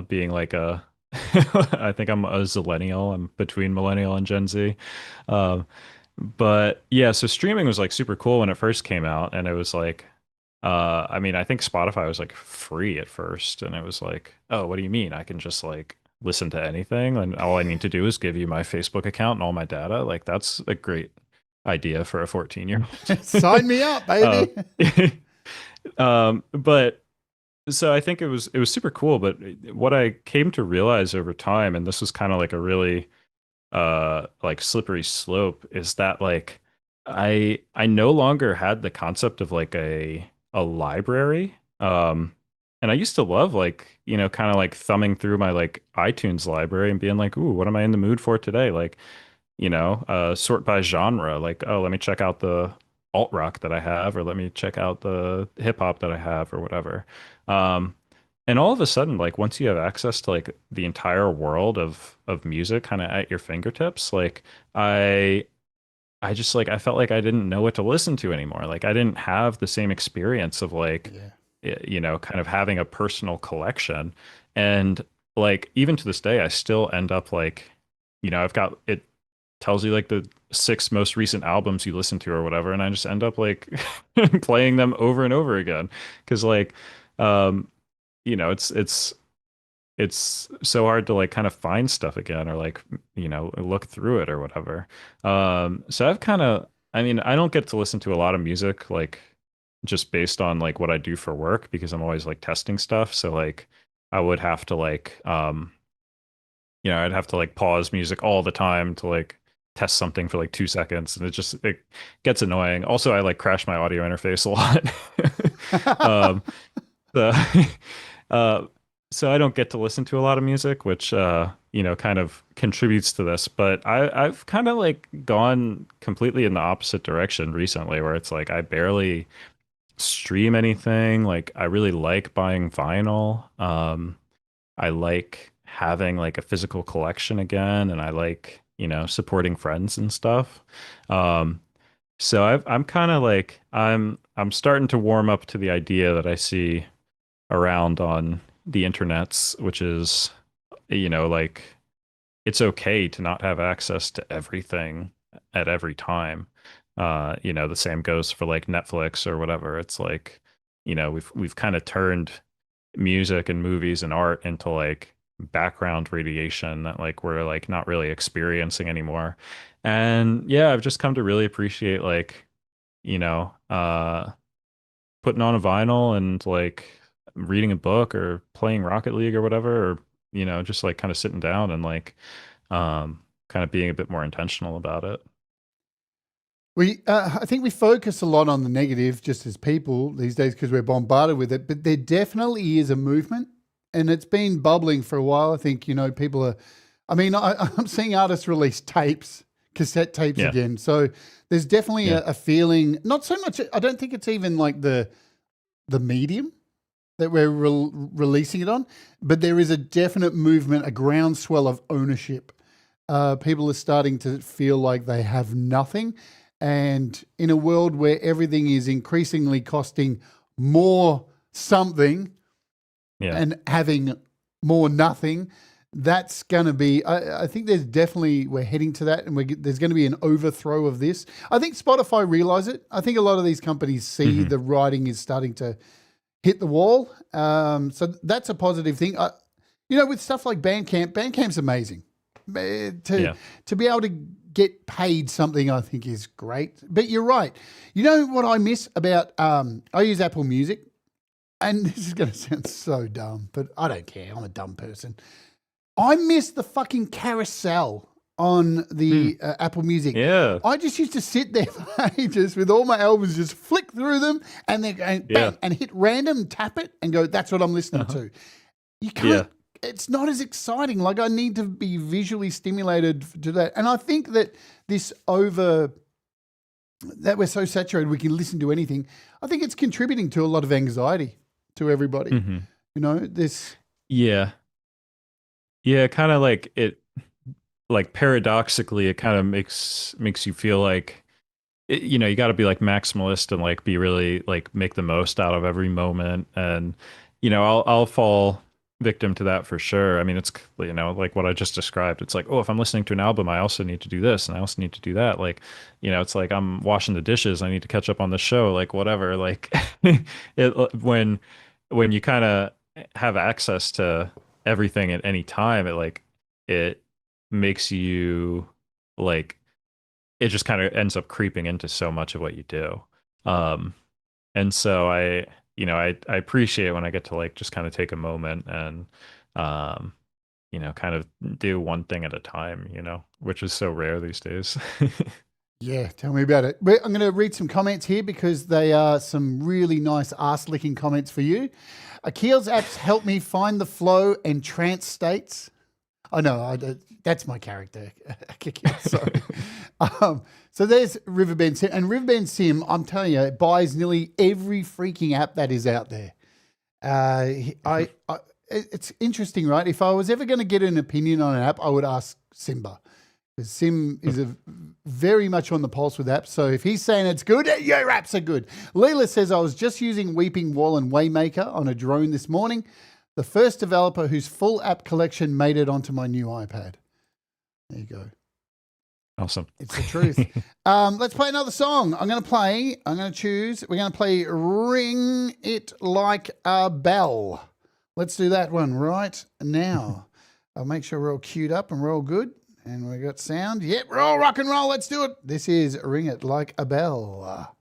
being like a I think I'm a zillennial. I'm between millennial and Gen Z. Um, but yeah, so streaming was like super cool when it first came out, and it was like I mean, I think Spotify was like free at first, and it was like, oh, what do you mean? I can just like listen to anything, and all I need to do is give you my Facebook account and all my data. Like that's a great idea for a 14-year-old. Sign me up, baby. But so I think it was super cool. But what I came to realize over time, and this was kind of like a really like slippery slope, is that like I no longer had the concept of like a library. And I used to love like, kind of like thumbing through my like iTunes library and being like, ooh, what am I in the mood for today? Like, sort by genre. Like, oh, let me check out the alt rock that I have, or let me check out the hip hop that I have, or whatever. Um, and all of a sudden, like once you have access to like the entire world of music kind of at your fingertips, like I I just like I felt like I didn't know what to listen to anymore. Like I didn't have the same experience of like kind of having a personal collection. And like even to this day I still end up like I've got it tells you like the six most recent albums you listen to or whatever, and I just end up like playing them over and over again because like um it's so hard to like kind of find stuff again or like look through it or whatever. So I've kind of I mean I don't get to listen to a lot of music like just based on like what I do for work because I'm always like testing stuff, so like I would have to like I'd have to like pause music all the time to like test something for like 2 seconds, and it gets annoying. Also, I like crash my audio interface a lot. So, uh, so I don't get to listen to a lot of music, which kind of contributes to this. But I've kind of like gone completely in the opposite direction recently, where it's like I barely stream anything. Like I really like buying vinyl. I like having like a physical collection again, and I like supporting friends and stuff. Um, So I'm kind of like I'm starting to warm up to the idea that I see around on the internets, which is, like it's okay to not have access to everything at every time. The same goes for like Netflix or whatever. It's like, we've kind of turned music and movies and art into like background radiation that like we're like not really experiencing anymore. And yeah, I've just come to really appreciate like, you know, uh putting on a vinyl and like reading a book or playing Rocket League or whatever, or just like kind of sitting down and like kind of being a bit more intentional about it. I think we focus a lot on the negative just as people these days because we're bombarded with it, but there definitely is a movement and it's been bubbling for a while. I think, people are, I'm seeing artists release tapes, cassette tapes Yeah. again. So there's definitely Yeah. a feeling, not so much, I don't think it's even like the medium that we're releasing it on, but there is a definite movement, a groundswell of ownership. People are starting to feel like they have nothing. And in a world where everything is increasingly costing more something Yeah. and having more nothing, that's going to be, I think we're heading to that, and there's going to be an overthrow of this. I think Spotify realize it. I think a lot of these companies see the writing is starting to hit the wall. So that's a positive thing. With stuff like Bandcamp's amazing. To be able to get paid something, I think is great. But you're right. You know what I miss about, I use Apple Music, and this is going to sound so dumb, but I don't care. I'm a dumb person. I miss the fucking carousel on the Apple Music. Yeah. I just used to sit there for ages with all my albums, just flick through them and then bang, and hit random, tap it and go, that's what I'm listening to. You can't, it's not as exciting. Like I need to be visually stimulated to that. And I think that that we're so saturated, we can listen to anything. I think it's contributing to a lot of anxiety to everybody. This. Yeah. Yeah. Kind of like it, like paradoxically, it kind of makes you feel like, you got to be like maximalist and like be really like make the most out of every moment. And, I'll fall victim to that for sure. I mean, it's, like what I just described. It's like, oh, if I'm listening to an album, I also need to do this and I also need to do that. Like, it's like I'm washing the dishes. I need to catch up on the show, like whatever. Like when you kind of have access to everything at any time, it makes you like, it just kind of ends up creeping into so much of what you do. And so I appreciate when I get to like just kind of take a moment and kind of do one thing at a time, which is so rare these days. Yeah, tell me about it. I'm going to read some comments here because they are some really nice ass-licking comments for you. Aqeel's apps help me find the flow and trance states. I know, that's my character. Sorry. So there's Riverbend Sim. And Riverbend Sim, I'm telling you, it buys nearly every freaking app that is out there. It's interesting, right? If I was ever going to get an opinion on an app, I would ask Simba. Because Sim is very much on the pulse with apps. So if he's saying it's good, your apps are good. Leela says, I was just using Weeping Wall and Waymaker on a drone this morning. The first developer whose full app collection made it onto my new iPad. There you go. Awesome. It's the truth. Let's play another song. We're going to play Ring It Like a Bell. Let's do that one right now. I'll make sure we're all queued up and we're all good. And we got sound. Yep, we're all rock and roll. Let's do it. This is Ring It Like a Bell.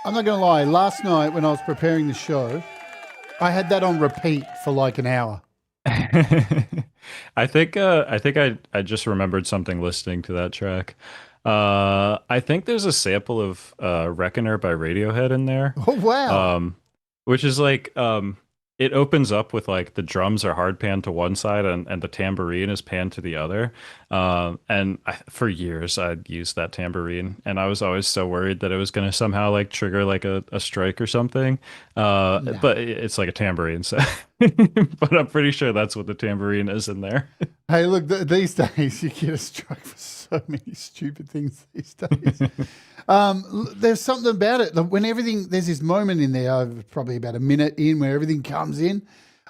I'm not going to lie. Last night when I was preparing the show, I had that on repeat for like an hour. I just remembered something listening to that track. I think there's a sample of Reckoner by Radiohead in there. Oh, wow. Um, which is like it opens up with like the drums are hard panned to one side and the tambourine is panned to the other. For years I'd used that tambourine and I was always so worried that it was going to somehow like trigger like a strike or something. No. But it's like a tambourine, so but I'm pretty sure that's what the tambourine is in there. Hey, look, these days you get a strike for so many stupid things these days. There's something about it. When everything, there's this moment in there, probably about a minute in, where everything comes in.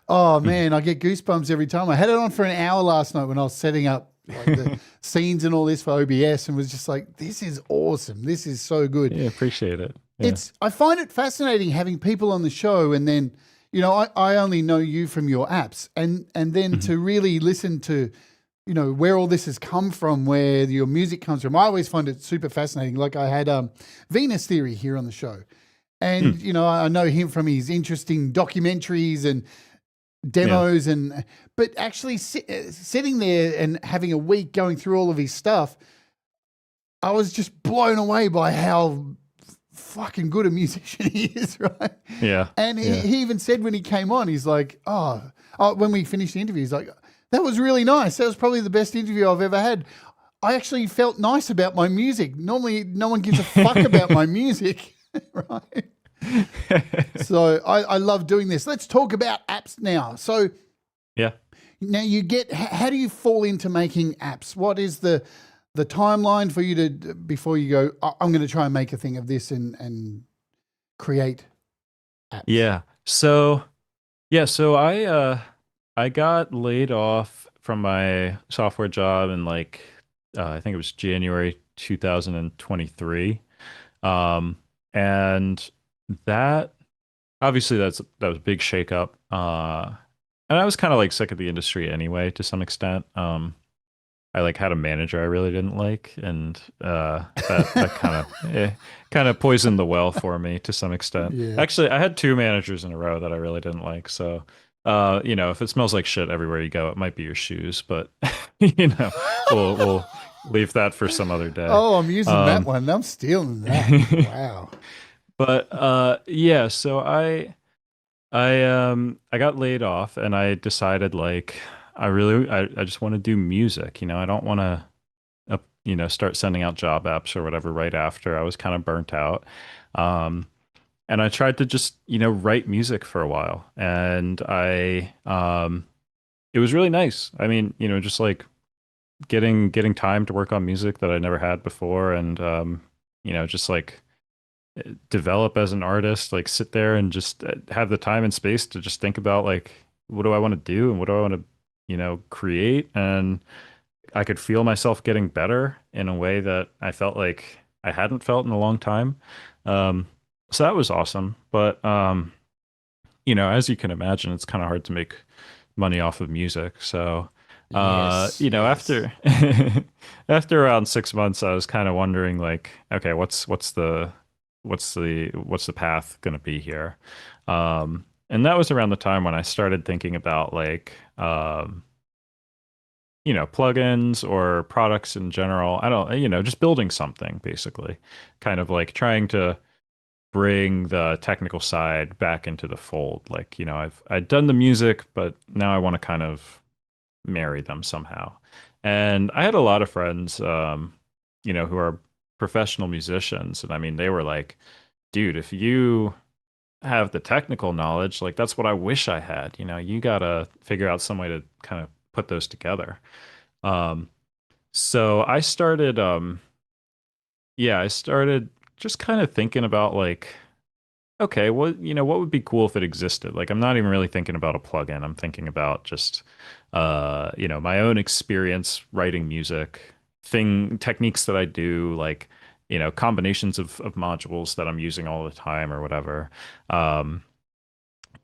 Oh, man, I get goosebumps every time. I had it on for an hour last night when I was setting up like the scenes and all this for OBS and was just like, this is awesome. This is so good. Yeah, appreciate it. Yeah. I find it fascinating having people on the show and then, I only know you from your apps and then to really listen to, where all this has come from, where your music comes from. I always find it super fascinating. Like I had Venus Theory here on the show. And, I know him from his interesting documentaries and demos but actually sitting there and having a week going through all of his stuff, I was just blown away by how fucking good a musician he is, right? Yeah. And he even said when he came on, he's like, when we finished the interview, he's like, that was really nice. That was probably the best interview I've ever had. I actually felt nice about my music. Normally, no one gives a fuck about my music, right? So I love doing this. Let's talk about apps now. So yeah. Now how do you fall into making apps? What is the timeline for you to, before you go, I'm going to try and make a thing of this and create apps? Yeah. So I got laid off from my software job in like I think it was January 2023. And that obviously that was a big shakeup. And I was kind of like sick of the industry anyway to some extent. I like had a manager I really didn't like, and that kind of poisoned the well for me to some extent. Yeah. Actually, I had two managers in a row that I really didn't like. So, if it smells like shit everywhere you go, it might be your shoes. But we'll leave that for some other day. Oh, I'm using that one. I'm stealing that. Wow. But yeah, so I got laid off, and I decided like. I just want to do music. I don't want to, start sending out job apps or whatever right after. I was kind of burnt out. And I tried to just, write music for a while. And it was really nice. I mean, just like getting time to work on music that I never had before. And, just like develop as an artist, like sit there and just have the time and space to just think about like, what do I want to do and what do I want to create, and I could feel myself getting better in a way that I felt like I hadn't felt in a long time. So that was awesome. But, as you can imagine, it's kind of hard to make money off of music. So, Yes. after, after around 6 months, I was kind of wondering like, okay, what's the path going to be here? And that was around the time when I started thinking about like, plugins or products in general. I don't, just building something basically, kind of like trying to bring the technical side back into the fold. Like, I'd done the music, but now I want to kind of marry them somehow. And I had a lot of friends, who are professional musicians. And I mean, they were like, dude, if you have the technical knowledge, like that's what I wish I had. You gotta figure out some way to kind of put those together. So I started I started just kind of thinking about like, okay, what would be cool if it existed? Like I'm not even really thinking about a plugin. I'm thinking about just my own experience writing music, techniques that I do, like combinations of modules that I'm using all the time or whatever.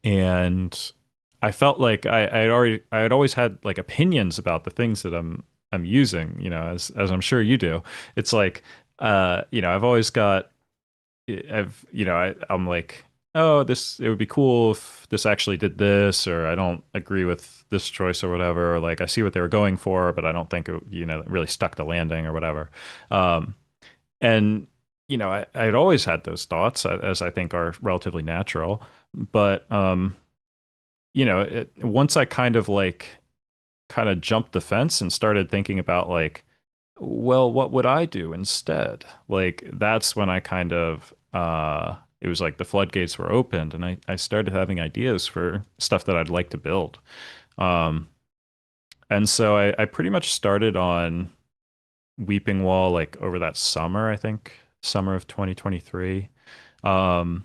And I felt like I had always had like opinions about the things that I'm using, as I'm sure you do. It's like, I've always got I'm like, oh, this it would be cool if this actually did this, or I don't agree with this choice or whatever, or like I see what they were going for, but I don't think it, it really stuck the landing or whatever. Um, and I'd always had those thoughts, as I think are relatively natural, but once I kind of jumped the fence and started thinking about like, well, what would I do instead? Like that's when I kind of it was like the floodgates were opened and I started having ideas for stuff that I'd like to build. Um, and so I pretty much started on Weeping Wall like over that summer, I think, summer of 2023. Um,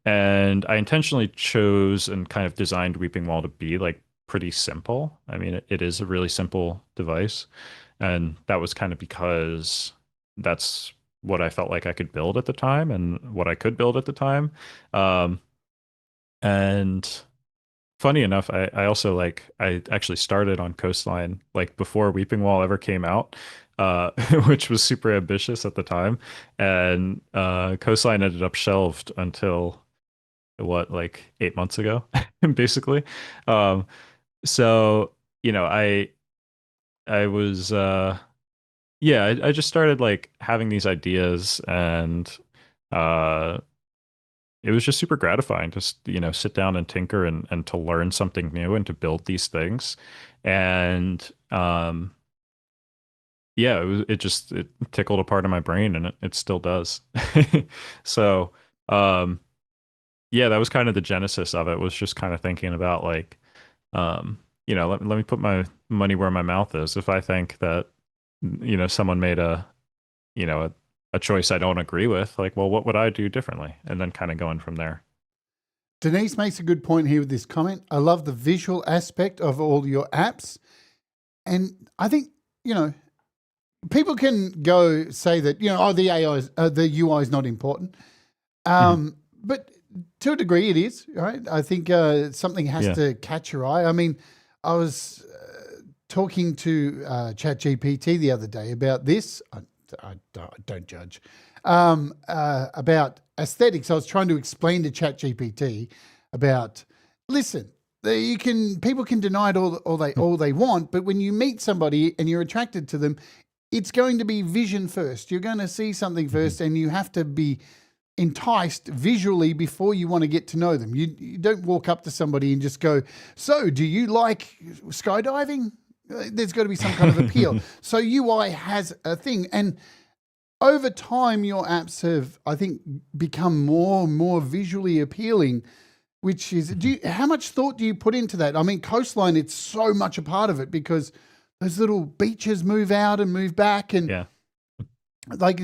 and I intentionally chose and kind of designed Weeping Wall to be like pretty simple. I mean, it is a really simple device. And that was kind of because that's what I felt like I could build at the time and what I could build at the time. Um, and funny enough, I also like I actually started on Coastline like before Weeping Wall ever came out, uh, which was super ambitious at the time. And Coastline ended up shelved until what, like 8 months ago, basically. Um, so I was yeah, I just started like having these ideas and uh it was just super gratifying to sit down and tinker and to learn something new and to build these things. And yeah, it tickled a part of my brain and it still does. So um yeah, that was kind of the genesis of it, was just kind of thinking about like let me put my money where my mouth is. If I think that someone made you know, a, a choice I don't agree with, like, well, what would I do differently? And then kind of going from there. Denise makes a good point here with this comment. I love the visual aspect of all your apps. And I think, you know, people can go say that, oh, the AI is, the UI is not important. Mhm. But to a degree it is, right? I think something has Yeah. to catch your eye. I mean, I was talking to ChatGPT the other day about this. I don't judge. About aesthetics. I was trying to explain to ChatGPT about, listen, people can deny it all they want, but when you meet somebody and you're attracted to them, it's going to be vision first. You're going to see something Mhm. first, and you have to be enticed visually before you want to get to know them. You don't walk up to somebody and just go, "So, do you like skydiving?" There's got to be some kind of appeal. So UI has a thing, and over time, your apps have, I think, become more and more visually appealing. Which is, Mhm. how much thought do you put into that? I mean, Coastline, it's so much a part of it because those little beaches move out and move back, and Yeah. like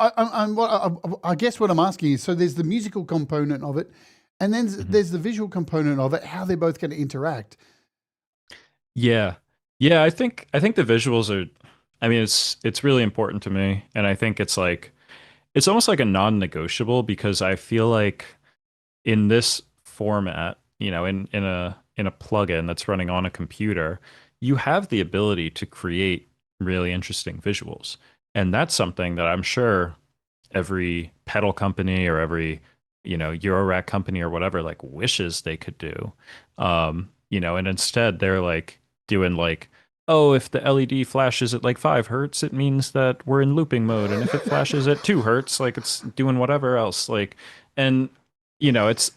I guess what I'm asking is, so there's the musical component of it, and then Mhm. there's the visual component of it. How they're both going to interact. Yeah. Yeah, I think the visuals are, I mean, it's really important to me, and I think it's almost like a non-negotiable, because I feel like in this format, in a plugin that's running on a computer, you have the ability to create really interesting visuals. And that's something that I'm sure every pedal company or every, Eurorack company or whatever, like wishes they could do. And instead they're like doing like, oh, if the LED flashes at like 5 hertz, it means that we're in looping mode. And if it flashes at 2 hertz, like it's doing whatever else. Like, and it's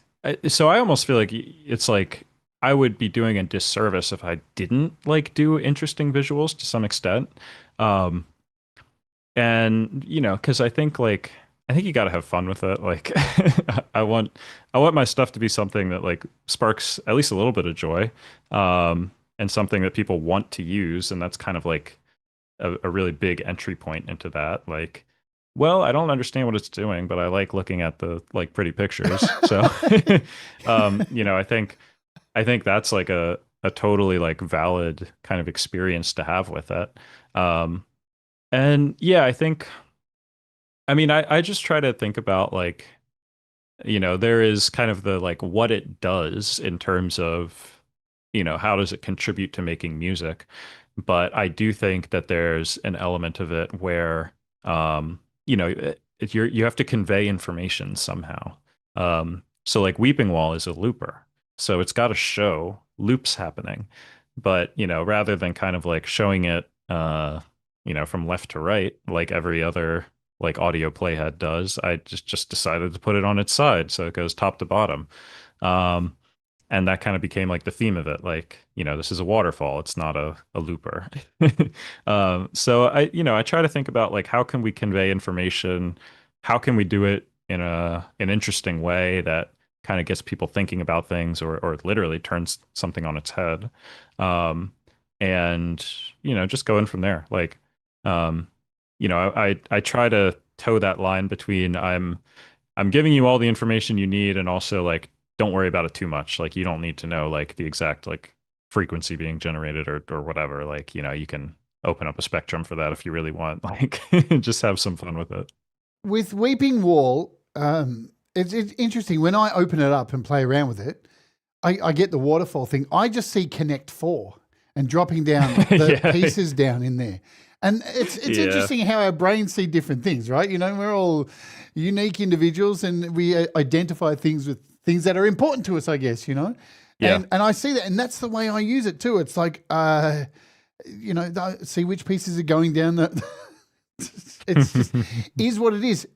so I almost feel like it's like I would be doing a disservice if I didn't like do interesting visuals to some extent. Um, and because I think you got to have fun with it. Like I want I want my stuff to be something that like sparks at least a little bit of joy, and something that people want to use, and that's kind of like a really big entry point into that. Like, well, I don't understand what it's doing, but I like looking at the like pretty pictures. So, I think that's like a totally like valid kind of experience to have with it. Um, and yeah, I mean, I just try to think about like, there is kind of the like what it does in terms of, how does it contribute to making music? But I do think that there's an element of it where, um, you have to convey information somehow. So like Weeping Wall is a looper, so it's got to show loops happening, but rather than kind of like showing it, from left to right like every other like audio playhead does, I just decided to put it on its side so it goes top to bottom. Um, and that kind of became like the theme of it, like this is a waterfall, it's not a looper. So I try to think about like how can we convey information, how can we do it in an interesting way that kind of gets people thinking about things, or literally turns something on its head. And just go in from there, like I try to toe that line between I'm giving you all the information you need, and also like don't worry about it too much. Like you don't need to know like the exact like frequency being generated or whatever. Like, you can open up a spectrum for that if you really want. Like just have some fun with it. With Weeping Wall, it's interesting. When I open it up and play around with it, I get the waterfall thing. I just see Connect 4 and dropping down the Yeah. pieces down in there. And it's Yeah. interesting how our brains see different things, right? We're all unique individuals, and we identify things with things that are important to us, I guess, Yeah. And I see that, and that's the way I use it too. It's like, see which pieces are going down the. It's just is what it is.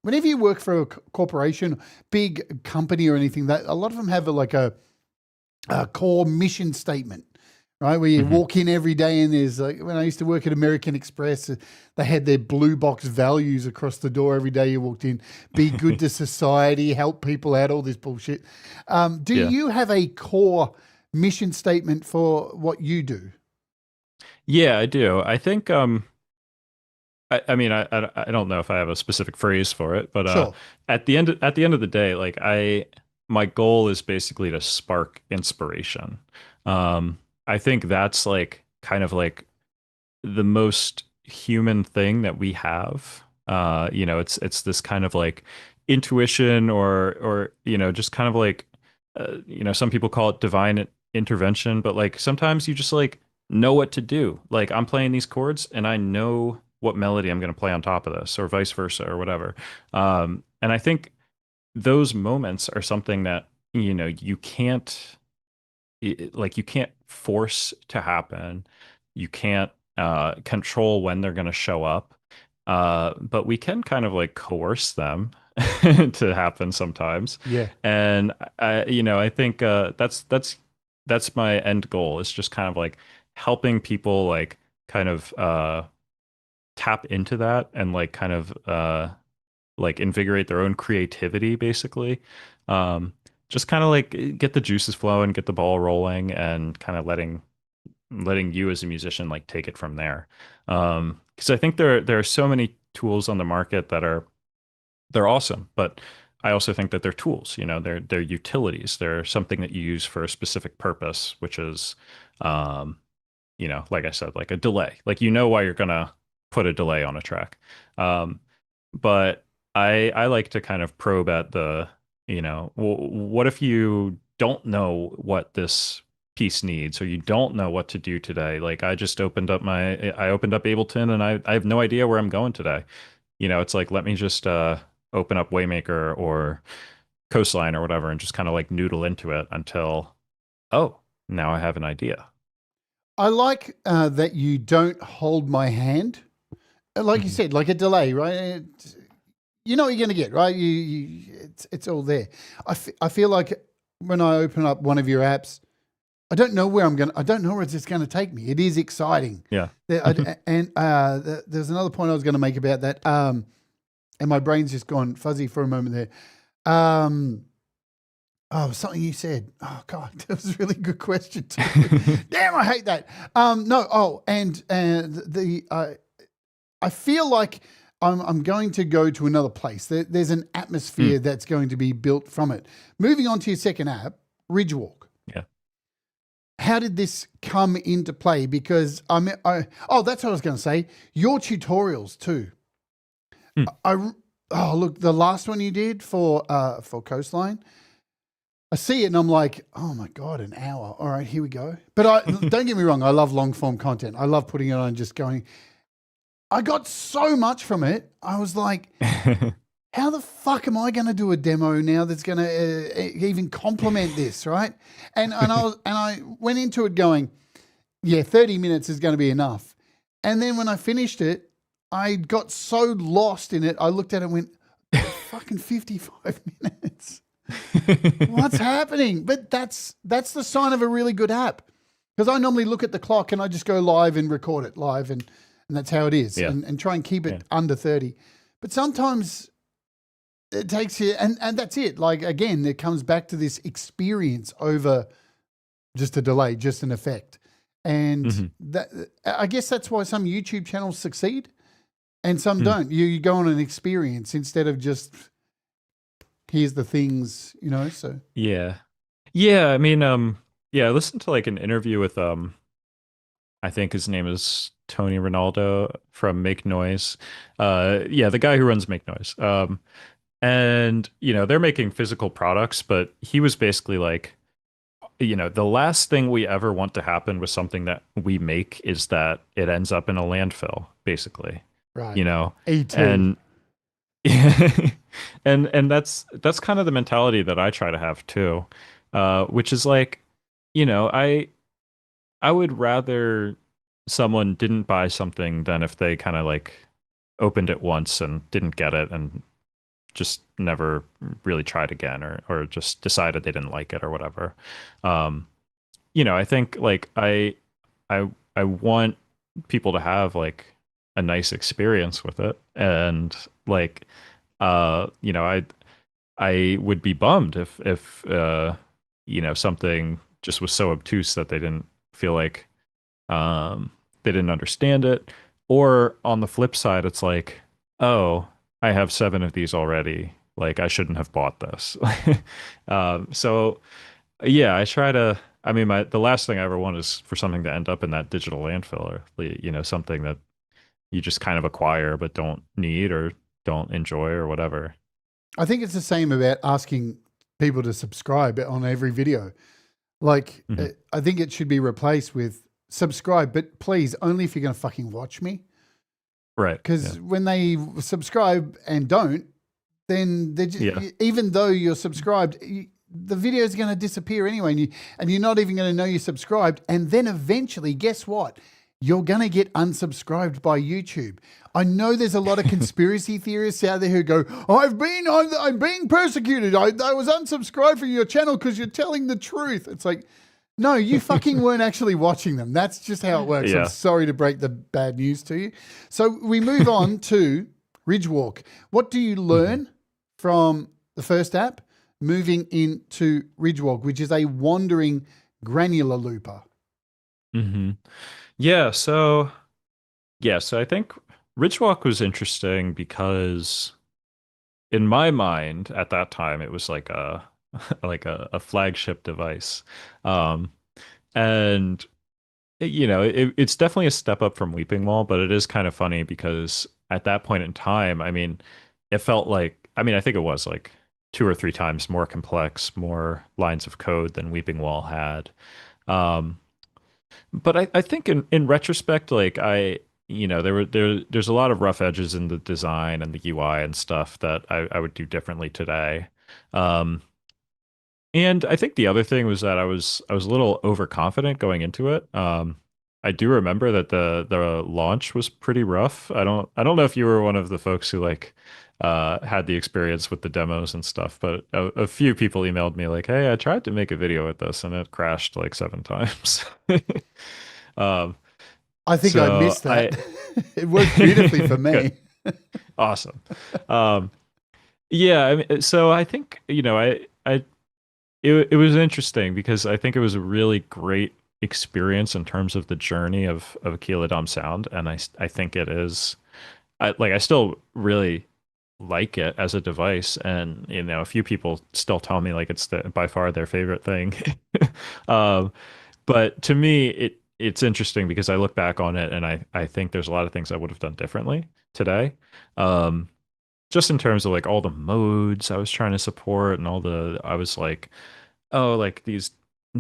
Whenever you work for a corporation, big company or anything, that a lot of them have a core mission statement, right? Where you walk in every day, and there's like, when I used to work at American Express, they had their blue box values across the door every day you walked in: be good to society, help people out, all this bullshit. Do you have a core mission statement for what you do? Yeah, I do. I think I mean I don't know if I have a specific phrase for it, but Sure. at the end of the day, like my goal is basically to spark inspiration. I think that's like kind of like the most human thing that we have. It's this kind of like intuition, or just kind of like some people call it divine intervention, but like sometimes you just like know what to do. Like I'm playing these chords and I know what melody I'm going to play on top of this, or vice versa, or whatever. And I think those moments are something that you can't, like you can't force to happen. You can't control when they're going to show up. But we can kind of like coerce them to happen sometimes. Yeah. And I think that's my end goal. It's just kind of like helping people like kind of tap into that, and like kind of like invigorate their own creativity, basically. Just kind of like get the juices flowing, get the ball rolling, and kind of letting you as a musician like take it from there. Because I think there are so many tools on the market that they're awesome, but I also think that they're tools. They're utilities. They're something that you use for a specific purpose, which is, like I said, like a delay. Like why you're gonna put a delay on a track. But I like to kind of probe at the, what if you don't know what this piece needs, or you don't know what to do today? Like I opened up Ableton, and I have no idea where I'm going today. It's like, let me just open up Waymaker or Coastline or whatever, and just kind of like noodle into it until, oh, now I have an idea. I like that you don't hold my hand. Like you said, like a delay, right? You know what you're going to get, right? It's all there. I feel like when I open up one of your apps, I don't know where I don't know where it's going to take me. It is exciting. Yeah. And there's another point I was going to make about that. And my brain's just gone fuzzy for a moment there. Something you said. Oh God, that was a really good question too. Damn, I hate that. No. Oh, and I feel like I'm going to go to another place. There's an atmosphere that's going to be built from it. Moving on to your second app, Ridgewalk. Yeah. How did this come into play? Because that's what I was going to say. Your tutorials too. Look, the last one you did for Coastline, I see it and I'm like, oh my God, an hour. All right, here we go. But don't get me wrong, I love long form content. I love putting it on and just going. I got so much from it. I was like, how the fuck am I going to do a demo now that's going to even complement this, right? And I went into it going, yeah, 30 minutes is going to be enough. And then when I finished it, I got so lost in it. I looked at it and went, fucking 55 minutes. What's happening? But that's the sign of a really good app. Because I normally look at the clock and I just go live and record it live, and that's how it is. Yeah. And try and keep it under 30. But sometimes it takes you, and that's it. Like, again, it comes back to this experience over just a delay, just an effect. And that, I guess that's why some YouTube channels succeed and some don't. You go on an experience instead of just, here's the things, you know, so. Yeah. Yeah, I mean, yeah, I listened to like an interview with I think his name is Tony Ronaldo from Make Noise. Yeah, the guy who runs Make Noise. And you know, they're making physical products, but he was basically like, you know, the last thing we ever want to happen with something that we make is that it ends up in a landfill, basically. Right. You know, E.T. and and that's kind of the mentality that I try to have too, which is like, you know, I would rather someone didn't buy something than if they kind of like opened it once and didn't get it and just never really tried again, or just decided they didn't like it or whatever. You know, I think like I want people to have like a nice experience with it, and like you know, I would be bummed if you know, something just was so obtuse that they didn't feel like they didn't understand it. Or on the flip side, it's like, oh, I have 7 of these already. Like, I shouldn't have bought this. So yeah, I try to. I mean, the last thing I ever want is for something to end up in that digital landfill, or you know, something that you just kind of acquire but don't need or don't enjoy or whatever. I think it's the same about asking people to subscribe on every video. Like, I think it should be replaced with subscribe, but please, only if you're going to fucking watch me. Right. Because when they subscribe and don't, then they just, even though you're subscribed, the video is going to disappear anyway, and you're not even going to know you subscribed. And then eventually, guess what? You're going to get unsubscribed by YouTube. I know there's a lot of conspiracy theorists out there who go, I'm being persecuted. I was unsubscribed from your channel because you're telling the truth. It's like, no, you fucking weren't actually watching them. That's just how it works. Yeah. I'm sorry to break the bad news to you. So we move on to Ridgewalk. What do you learn from the first app moving into Ridgewalk, which is a wandering granular looper? Yeah, so I think Ridgewalk was interesting because in my mind at that time it was like a like a flagship device. And you know, it's definitely a step up from Weeping Wall, but it is kind of funny because at that point in time, I mean, it felt like, I mean, I think it was like 2 or 3 times more complex, more lines of code than Weeping Wall had. But I think in retrospect, like you know, there's a lot of rough edges in the design and the UI and stuff that I would do differently today. And I think the other thing was that I was a little overconfident going into it. I do remember that the launch was pretty rough. I don't know if you were one of the folks who like had the experience with the demos and stuff, but a few people emailed me like, "Hey, I tried to make a video with this and it crashed like 7 times." I think I missed that. It worked beautifully for me. Awesome. Yeah, I mean, so I think, you know, it was interesting because I think it was a really great experience in terms of the journey of Aqeel Aadam Sound, and I think it is, I still really like it as a device, and you know, a few people still tell me like it's by far their favorite thing. But to me, it's interesting because I look back on it and I think there's a lot of things I would have done differently today. Just in terms of like all the modes I was trying to support and I was like, oh, like these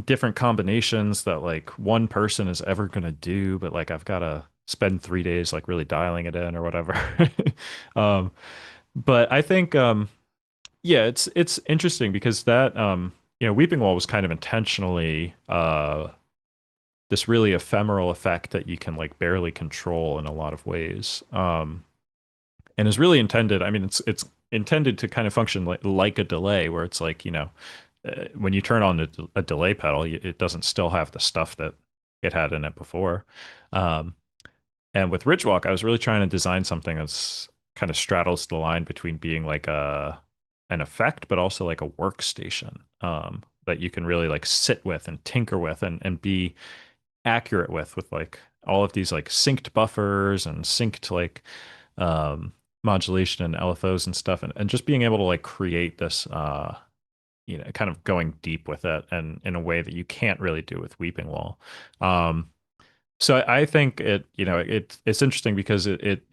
different combinations that like one person is ever going to do, but like I've got to spend 3 days like really dialing it in or whatever. um, but I think yeah, it's interesting because that Weeping Wall was kind of intentionally this really ephemeral effect that you can like barely control in a lot of ways. And is really intended. I mean, it's intended to kind of function like a delay, where it's like when you turn on a delay pedal, it doesn't still have the stuff that it had in it before. Um, and with Ridgewalk, I was really trying to design something that's kind of straddles the line between being like an effect, but also like a workstation that you can really like sit with and tinker with and be accurate with like all of these like synced buffers and synced like modulation and LFOs and stuff, and just being able to like create this kind of going deep with it and in a way that you can't really do with Weeping Wall. So I think it's interesting because it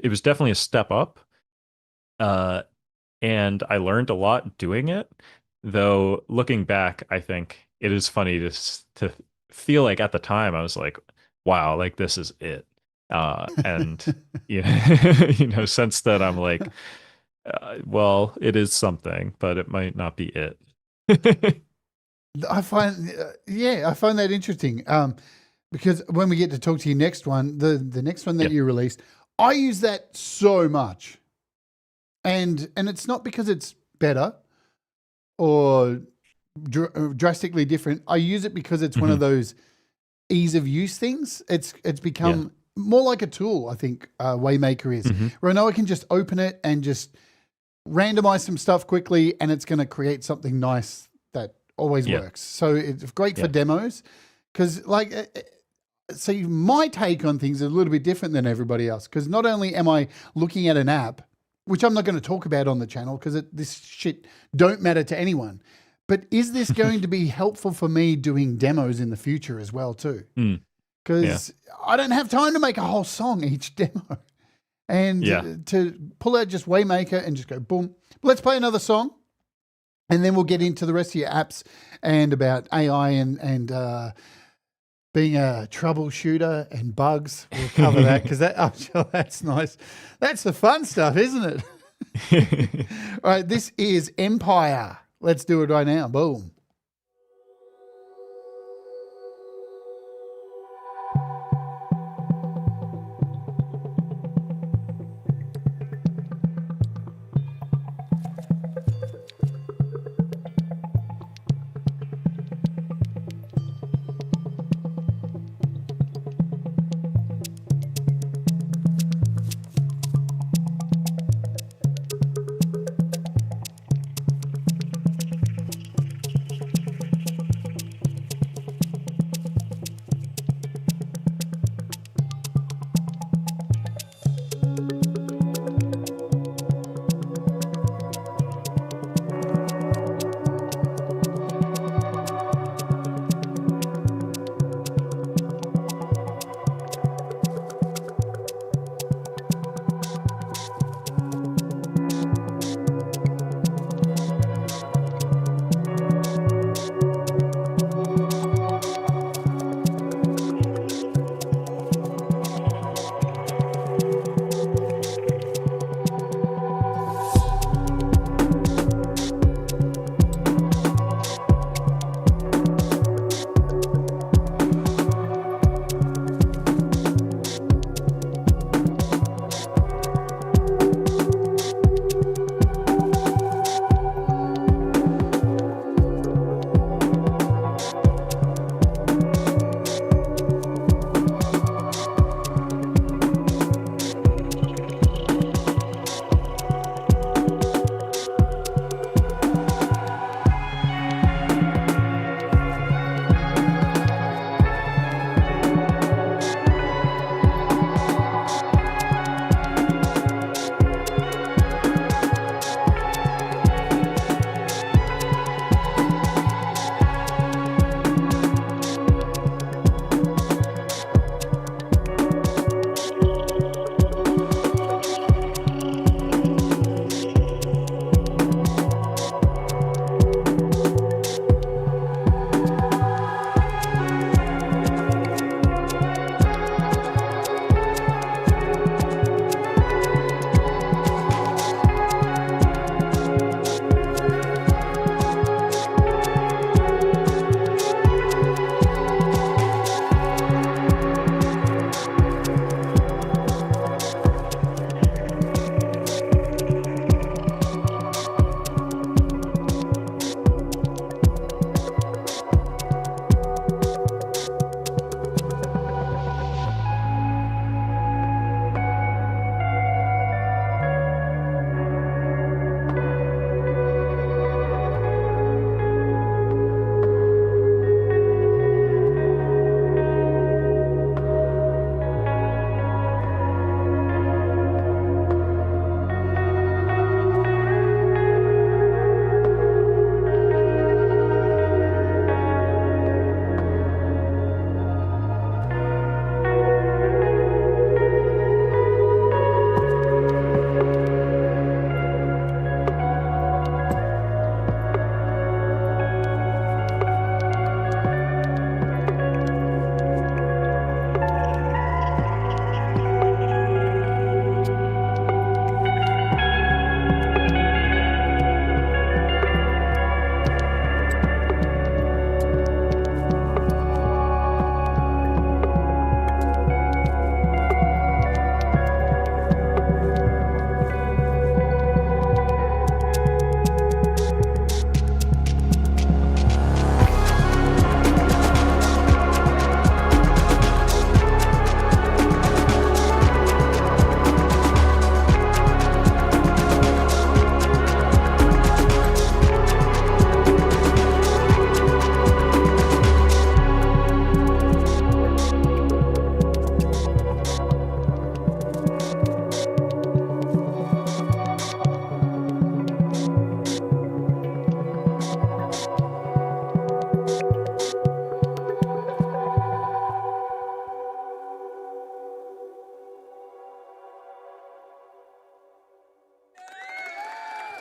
was definitely a step up, and I learned a lot doing it. Though looking back, I think it is funny to feel like at the time I was like, wow, like this is it. And since then I'm like, well, it is something, but it might not be it. I find that interesting. Because when we get to talk to your next one, the next one that you released, I use that so much, and it's not because it's better or drastically different. I use it because it's one of those ease of use things. It's become more like a tool, I think. Waymaker is where I know I can just open it and just randomize some stuff quickly, and it's going to create something nice that always works. So it's great for demos because, like, see, my take on things is a little bit different than everybody else, because not only am I looking at an app, which I'm not going to talk about on the channel because this shit don't matter to anyone, but is this going to be helpful for me doing demos in the future as well too? Because I don't have time to make a whole song each demo. And to pull out just Waymaker and just go, boom, let's play another song. And then we'll get into the rest of your apps and about AI and being a troubleshooter and bugs. We'll cover that because that's nice. That's the fun stuff, isn't it? All right, this is Empire. Let's do it right now. Boom.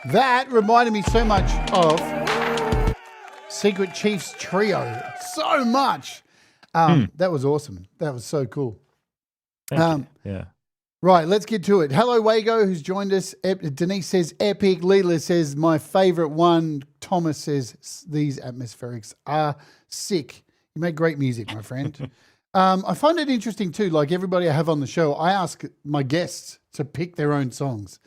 That reminded me so much of Secret Chief's Trio. So much. That was awesome. That was so cool. Thank you. Yeah. Right, let's get to it. Hello, Wago, who's joined us. Denise says epic. Leela says my favorite one. Thomas says these atmospherics are sick. You make great music, my friend. I find it interesting too, like everybody I have on the show, I ask my guests to pick their own songs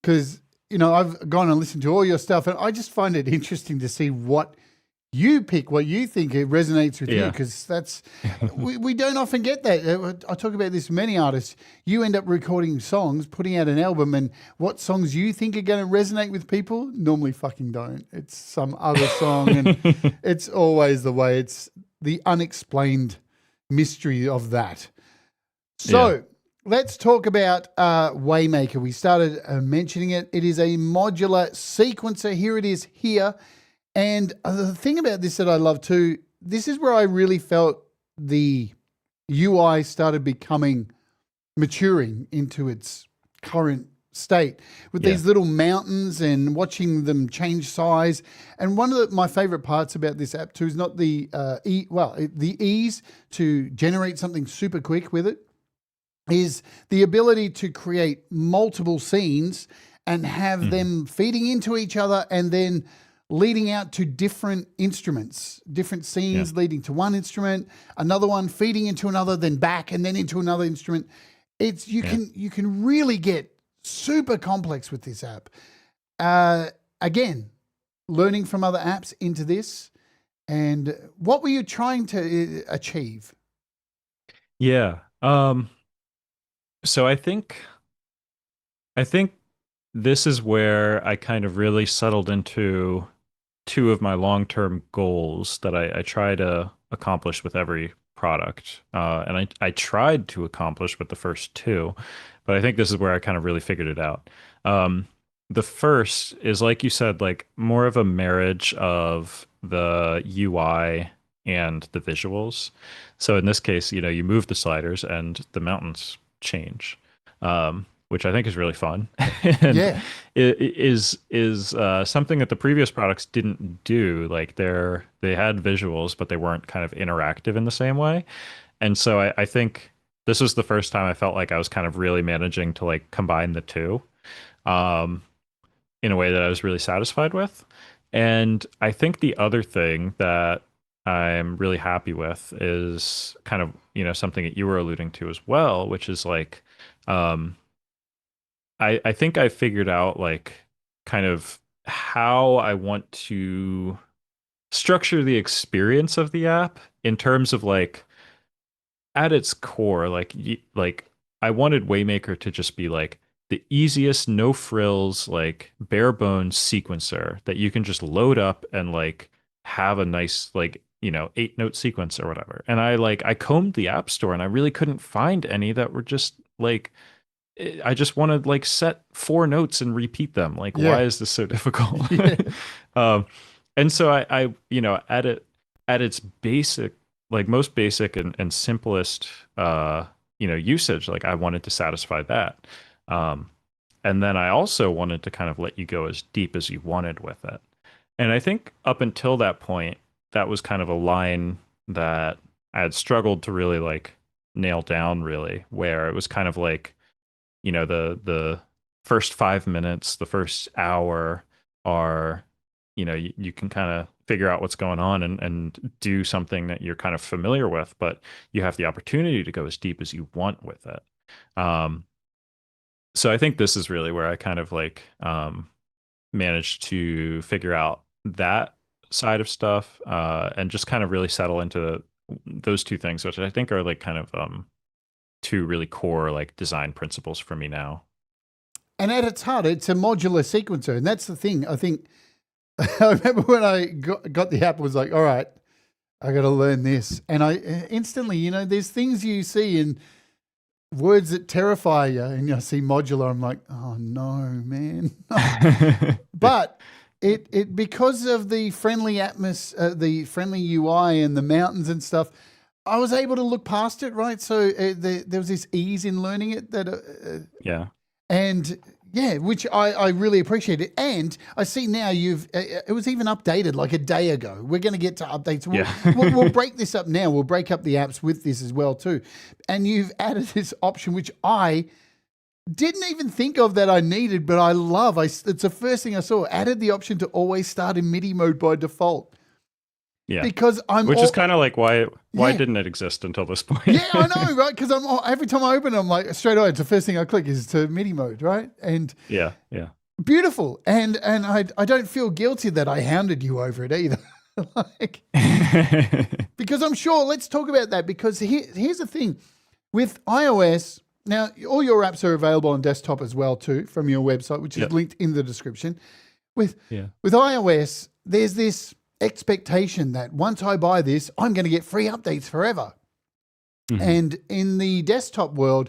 because, you know, I've gone and listened to all your stuff and I just find it interesting to see what you pick, what you think it resonates with you, because that's we don't often get that. I talk about this with many artists. You end up recording songs, putting out an album, and what songs you think are going to resonate with people normally fucking don't. It's some other song, and it's always the way. It's the unexplained mystery of that. So let's talk about Waymaker. We started mentioning it. It is a modular sequencer. Here it is here. And the thing about this that I love too, this is where I really felt the UI started maturing into its current state with these little mountains and watching them change size. And one of my favorite parts about this app too is not the the ease to generate something super quick with it, is the ability to create multiple scenes and have them feeding into each other and then leading out to different instruments, different scenes leading to one instrument, another one feeding into another, then back and then into another instrument. It's you can really get super complex with this app. Again, learning from other apps into this. And what were you trying to achieve? Yeah. So I think this is where I kind of really settled into two of my long-term goals that I try to accomplish with every product. And I tried to accomplish with the first two, but I think this is where I kind of really figured it out. The first is, like you said, like more of a marriage of the UI and the visuals. So in this case, you know, you move the sliders and the mountains change. Which I think is really fun. And it is something that the previous products didn't do. Like they had visuals, but they weren't kind of interactive in the same way. And so I think this was the first time I felt like I was kind of really managing to like combine the two in a way that I was really satisfied with. And I think the other thing that I'm really happy with is kind of, you know, something that you were alluding to as well, which is like, I think I figured out like kind of how I want to structure the experience of the app in terms of like at its core, like I wanted Waymaker to just be like the easiest, no frills, like bare bones sequencer that you can just load up and like have a nice like, you know, 8-note sequence or whatever. And I combed the app store and I really couldn't find any that were just like, I just want to like set 4 notes and repeat them. Like, why is this so difficult? And so I, you know, at its basic, like most basic and simplest, you know, usage, like I wanted to satisfy that. And then I also wanted to kind of let you go as deep as you wanted with it. And I think up until that point, that was kind of a line that I had struggled to really like nail down really, where it was kind of like, you know, the first 5 minutes, the first hour are, you know, you can kind of figure out what's going on and do something that you're kind of familiar with, but you have the opportunity to go as deep as you want with it. So I think this is really where I kind of like managed to figure out that side of stuff and just kind of really settle into those two things, which I think are like kind of two really core like design principles for me now. And at its heart, it's a modular sequencer. And that's the thing. I think I remember when I got the app, I was like, all right, I got to learn this. And I instantly, you know, there's things you see in words that terrify you and I see modular. I'm like, oh no, man. No. But it because of the friendly the friendly UI and the mountains and stuff, I was able to look past it, right? So there was this ease in learning it that, yeah. And Yeah, which I really appreciate it. And I see now it was even updated like a day ago. We're going to get to updates. We'll break this up now. We'll break up the apps with this as well too. And you've added this option, which I didn't even think of that I needed, but I love. It's the first thing I saw. Added the option to always start in MIDI mode by default. Yeah, because which is kind of like why didn't it exist until this point? Yeah, I know, right? Because every time I open it, I'm like straight away. It's the first thing I click is to MIDI mode, right? And yeah, beautiful. And I don't feel guilty that I hounded you over it either. Because I'm sure. Let's talk about that because here's the thing with iOS. Now, all your apps are available on desktop as well too from your website, which is linked in the description. With iOS, there's this expectation that once I buy this, I'm going to get free updates forever. Mm-hmm. And in the desktop world,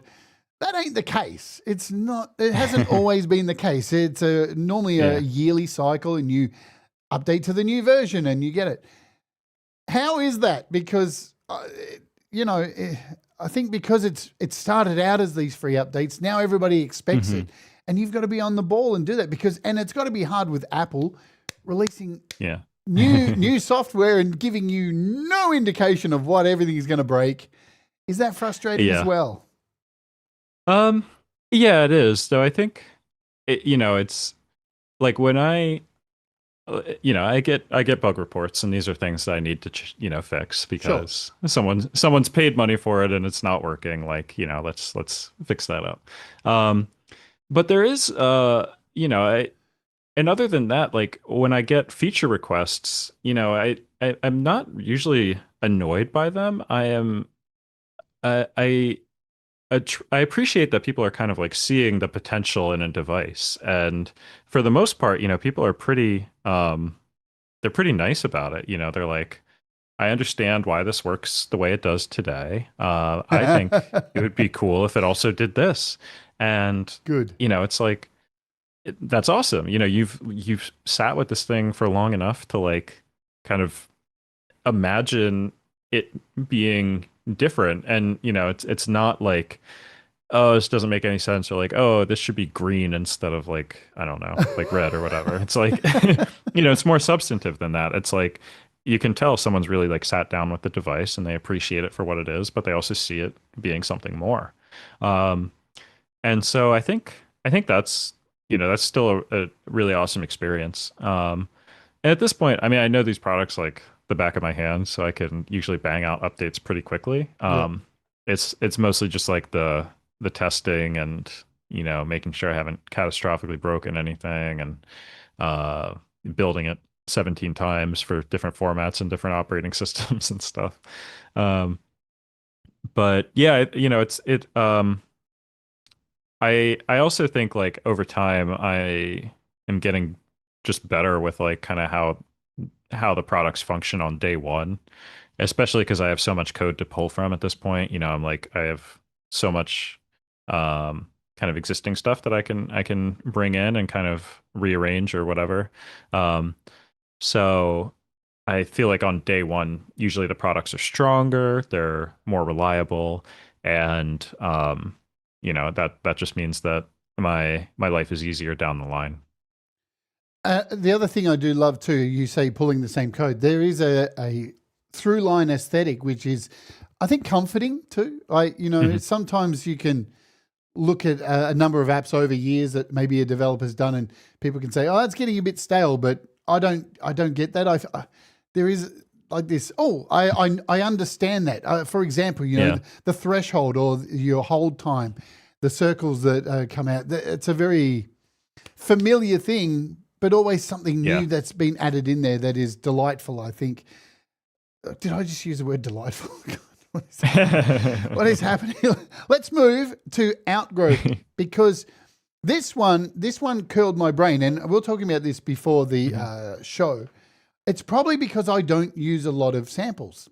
that ain't the case. It's not. It hasn't always been the case. It's normally a yearly cycle, and you update to the new version, and you get it. How is that? Because I think because it started out as these free updates, now everybody expects it, and you've got to be on the ball and do that and it's got to be hard with Apple releasing new software and giving you no indication of what everything is going to break. Is that frustrating as well? Yeah, it is. So I think it's like when I get bug reports, and these are things that I need to fix because someone's paid money for it and it's not working. Like let's fix that up. But there is and other than that, like when I get feature requests, I'm not usually annoyed by them. I appreciate that people are kind of like seeing the potential in a device, and for the most part, people are pretty they're pretty nice about it. They're like, I understand why this works the way it does today. I think it would be cool if it also did this. And good. It's like that's awesome. You've sat with this thing for long enough to like kind of imagine it being different, and it's not like, oh, this doesn't make any sense, or like, oh, this should be green instead of like, I don't know, like red or whatever. It's like it's more substantive than that. It's like you can tell someone's really like sat down with the device and they appreciate it for what it is, but they also see it being something more. And so I think that's that's still a really awesome experience. And at this point, I mean, I know these products like the back of my hand, so I can usually bang out updates pretty quickly. It's mostly just like the testing and making sure I haven't catastrophically broken anything, and building it 17 times for different formats and different operating systems and stuff. But yeah, I also think like over time I am getting just better with like kind of how the products function on day one, especially because I have so much code to pull from at this point. I'm like, I have so much kind of existing stuff that I can bring in and kind of rearrange or whatever. So I feel like on day one, usually the products are stronger, they're more reliable, and that just means that my life is easier down the line. The other thing I do love too, you say pulling the same code. There is a through line aesthetic, which is, I think, comforting too. Sometimes you can look at a number of apps over years that maybe a developer's done, and people can say, "Oh, that's getting a bit stale," but I don't get that. There is like this. Oh, I understand that. For example, the threshold or your hold time, the circles that come out. It's a very familiar thing, but always something new that's been added in there that is delightful, I think. Did I just use the word delightful? What is happening? Let's move to Outgrowth, because this one curled my brain, and we were talking about this before the show. It's probably because I don't use a lot of samples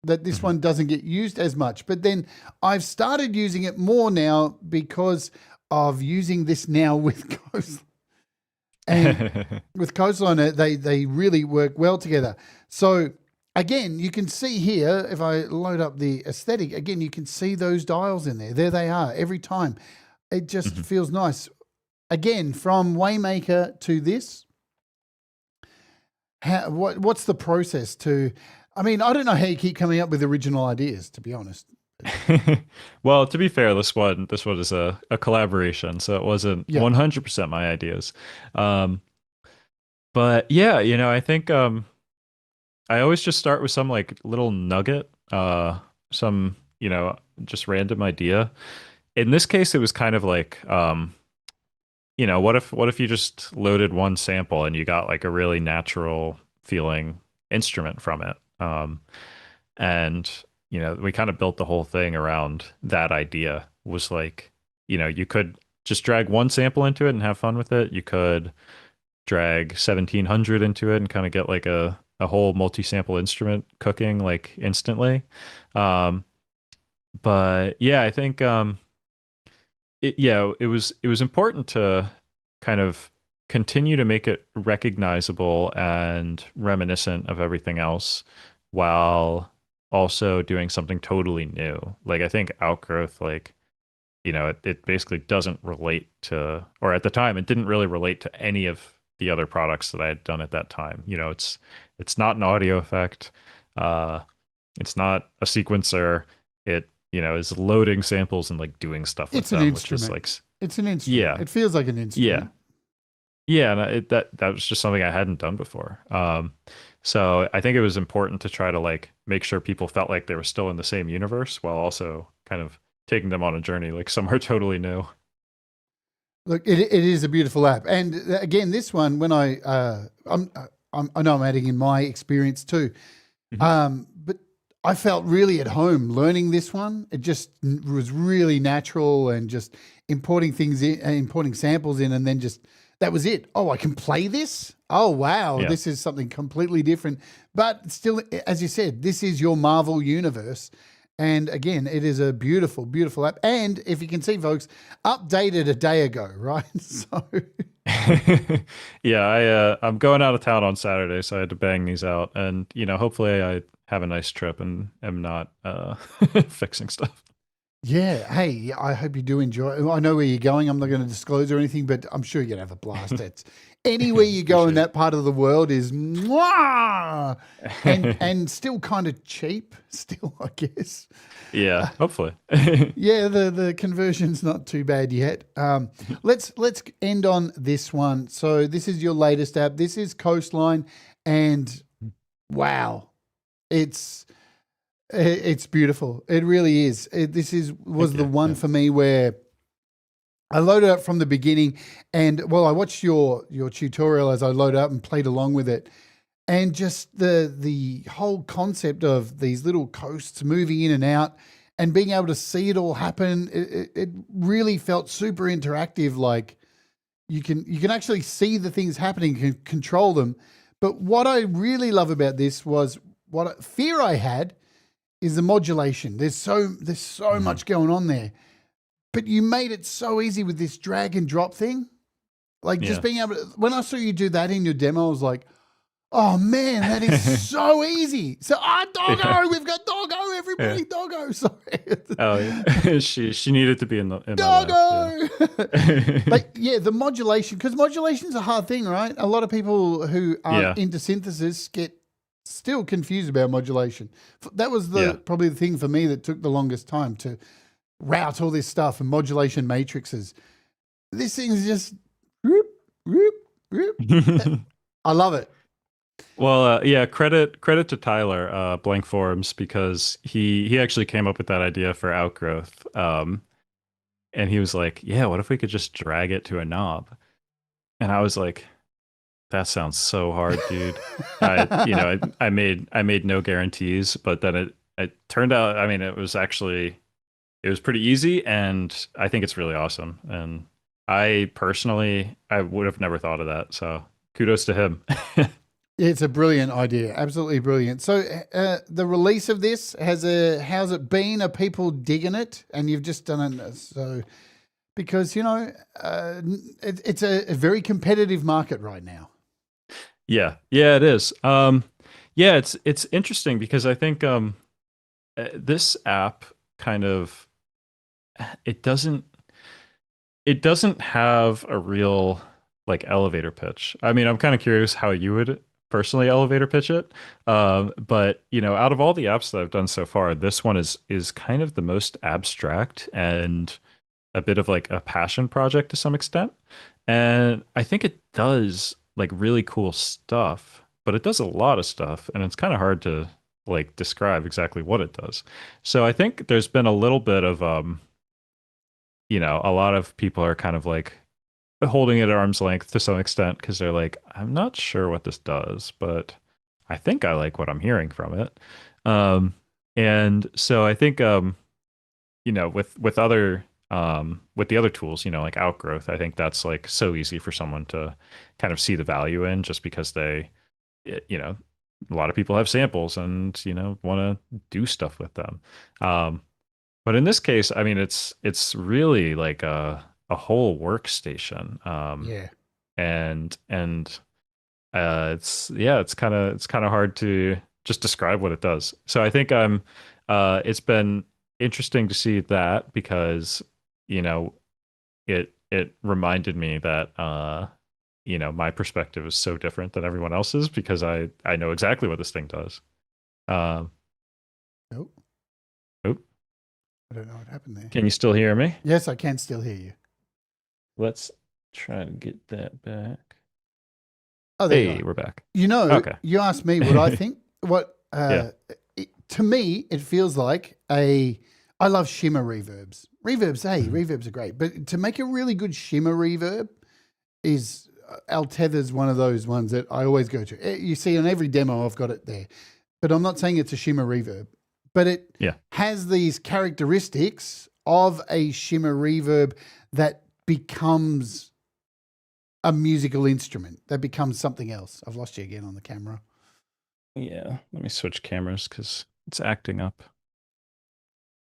that this one doesn't get used as much. But then I've started using it more now because of using this now with Coastline. And with Coastline, they really work well together. So again, you can see here, if I load up the aesthetic, again, you can see those dials in there. There they are every time. It just feels nice. again, from Waymaker to this, what's the process to? I mean, I don't know how you keep coming up with original ideas, to be honest. Well, to be fair, this one is a collaboration, so it wasn't Yeah. 100% my ideas. Um, but yeah, I think I always just start with some like little nugget, some, just random idea. In this case, it was kind of like what if you just loaded one sample and you got like a really natural feeling instrument from it? And we kind of built the whole thing around that idea. Was like, you could just drag one sample into it and have fun with it. You could drag 1700 into it and kind of get like a whole multi-sample instrument cooking like instantly. Um, but yeah, I think it was important to kind of continue to make it recognizable and reminiscent of everything else while also doing something totally new. Like I think Outgrowth, like, it basically doesn't relate to, or at the time, it didn't really relate to any of the other products that I had done at that time. It's not an audio effect. Uh, it's not a sequencer. It, is loading samples and like doing stuff with It's an them, which is instrument. like, It's an instrument. yeah, It feels like an yeah, instrument. yeah. And that was just something I hadn't done before. So I think it was important to try to like make sure people felt like they were still in the same universe while also kind of taking them on a journey like somewhere totally new. Look, it is a beautiful app, and again, this one when I know I'm adding in my experience too, Mhm. but I felt really at home learning this one. It just was really natural and just importing things in, importing samples in, and then just that was it. Oh, I can play this. Oh, wow, Yeah. this is something completely different. But still, as you said, this is your Marvel universe. And again, it is a beautiful, beautiful app. And if you can see, folks, updated a day ago, right? So Yeah, I'm going out of town on Saturday, so I had to bang these out, and hopefully I have a nice trip and am not fixing stuff. yeah, hey, I hope you do enjoy. I know where you're going. I'm not going to disclose or anything, but I'm sure you're gonna have a blast. It's anywhere you go in Appreciate that part of the world is mwah! and it. and still kind of cheap, still, I guess. Yeah, hopefully. Yeah, the conversion's not too bad yet. Let's end on this one. So this is your latest app. This is Coastline, and wow, it's it's beautiful. It really is. This was Thank the you. one Yeah. for me where I loaded up from the beginning, and well, I watched your tutorial as I loaded up and played along with it, and just the whole concept of these little coasts moving in and out and being able to see it all happen, it really felt super interactive. Like you can actually see the things happening, can control them. But what I really love about this was fear I had is the modulation. There's so Mhm. much going on there, but you made it so easy with this drag and drop thing. Like just Yeah. being able to, when I saw you do that in your demo, I was like, oh man, that is so easy. So, Yeah. doggo, we've got doggo, Yeah. everybody, doggo. Sorry. Oh yeah. She needed to be in my lap. Doggo. Yeah. But yeah, the modulation, because modulation's a hard thing, right? A lot of people who aren't Yeah. into synthesis get still confused about modulation. That was Yeah. probably the thing for me that took the longest time to route all this stuff and modulation matrices. This thing's just whoop, whoop, whoop. I love it. Well, yeah, credit to Tyler, Blank Forums, because he actually came up with that idea for Outgrowth. And he was like, "Yeah, what if we could just drag it to a knob?" And I was like, "That sounds so hard, dude." I made no guarantees, but then it turned out, I mean, it was pretty easy, and I think it's really awesome. And I personally, I would have never thought of that. So kudos to him. It's a brilliant idea, absolutely brilliant. So, the release of this how's it been? Are people digging it? And you've just done it, so because it's a very competitive market right now. Yeah, yeah, it is. Yeah, it's interesting because I think this app kind of it doesn't it doesn't have a real like elevator pitch. I mean, I'm kind of curious how you would personally elevator pitch it. But you know, out of all the apps that I've done so far, this one is kind of the most abstract and a bit of like a passion project to some extent. And I think it does like really cool stuff, but it does a lot of stuff, and it's kind of hard to like describe exactly what it does. So I think there's been a little bit of you know, a lot of people are kind of like holding it at arm's length to some extent because they're like, I'm not sure what this does, but I think I like what I'm hearing from it. Um, and so I think you know, with the other tools, you know, like Outgrowth, I think that's like so easy for someone to kind of see the value in just because you know, a lot of people have samples and, you know, want to do stuff with them. But in this case, I mean, it's really like a whole workstation. Yeah. And it's yeah, it's kind of hard to just describe what it does. So I think it's been interesting to see that because you know it reminded me that you know my perspective is so different than everyone else's because I know exactly what this thing does. Um, Nope. oh, I don't know what happened there. can you still hear me? Yes, I can still hear you. Let's try to get that back. Oh, there you Hey, are. we're back. You know, Okay. you asked me what I think. What Yeah. to me, it feels like I love shimmer reverbs. Reverbs, hey, reverbs are great, but to make a really good shimmer reverb is Altether's one of those ones that I always go to. You see on every demo, I've got it there, but I'm not saying it's a shimmer reverb, but it has these characteristics of a shimmer reverb that becomes a musical instrument, that becomes something else. I've lost you again on the camera. Yeah, let me switch cameras because it's acting up.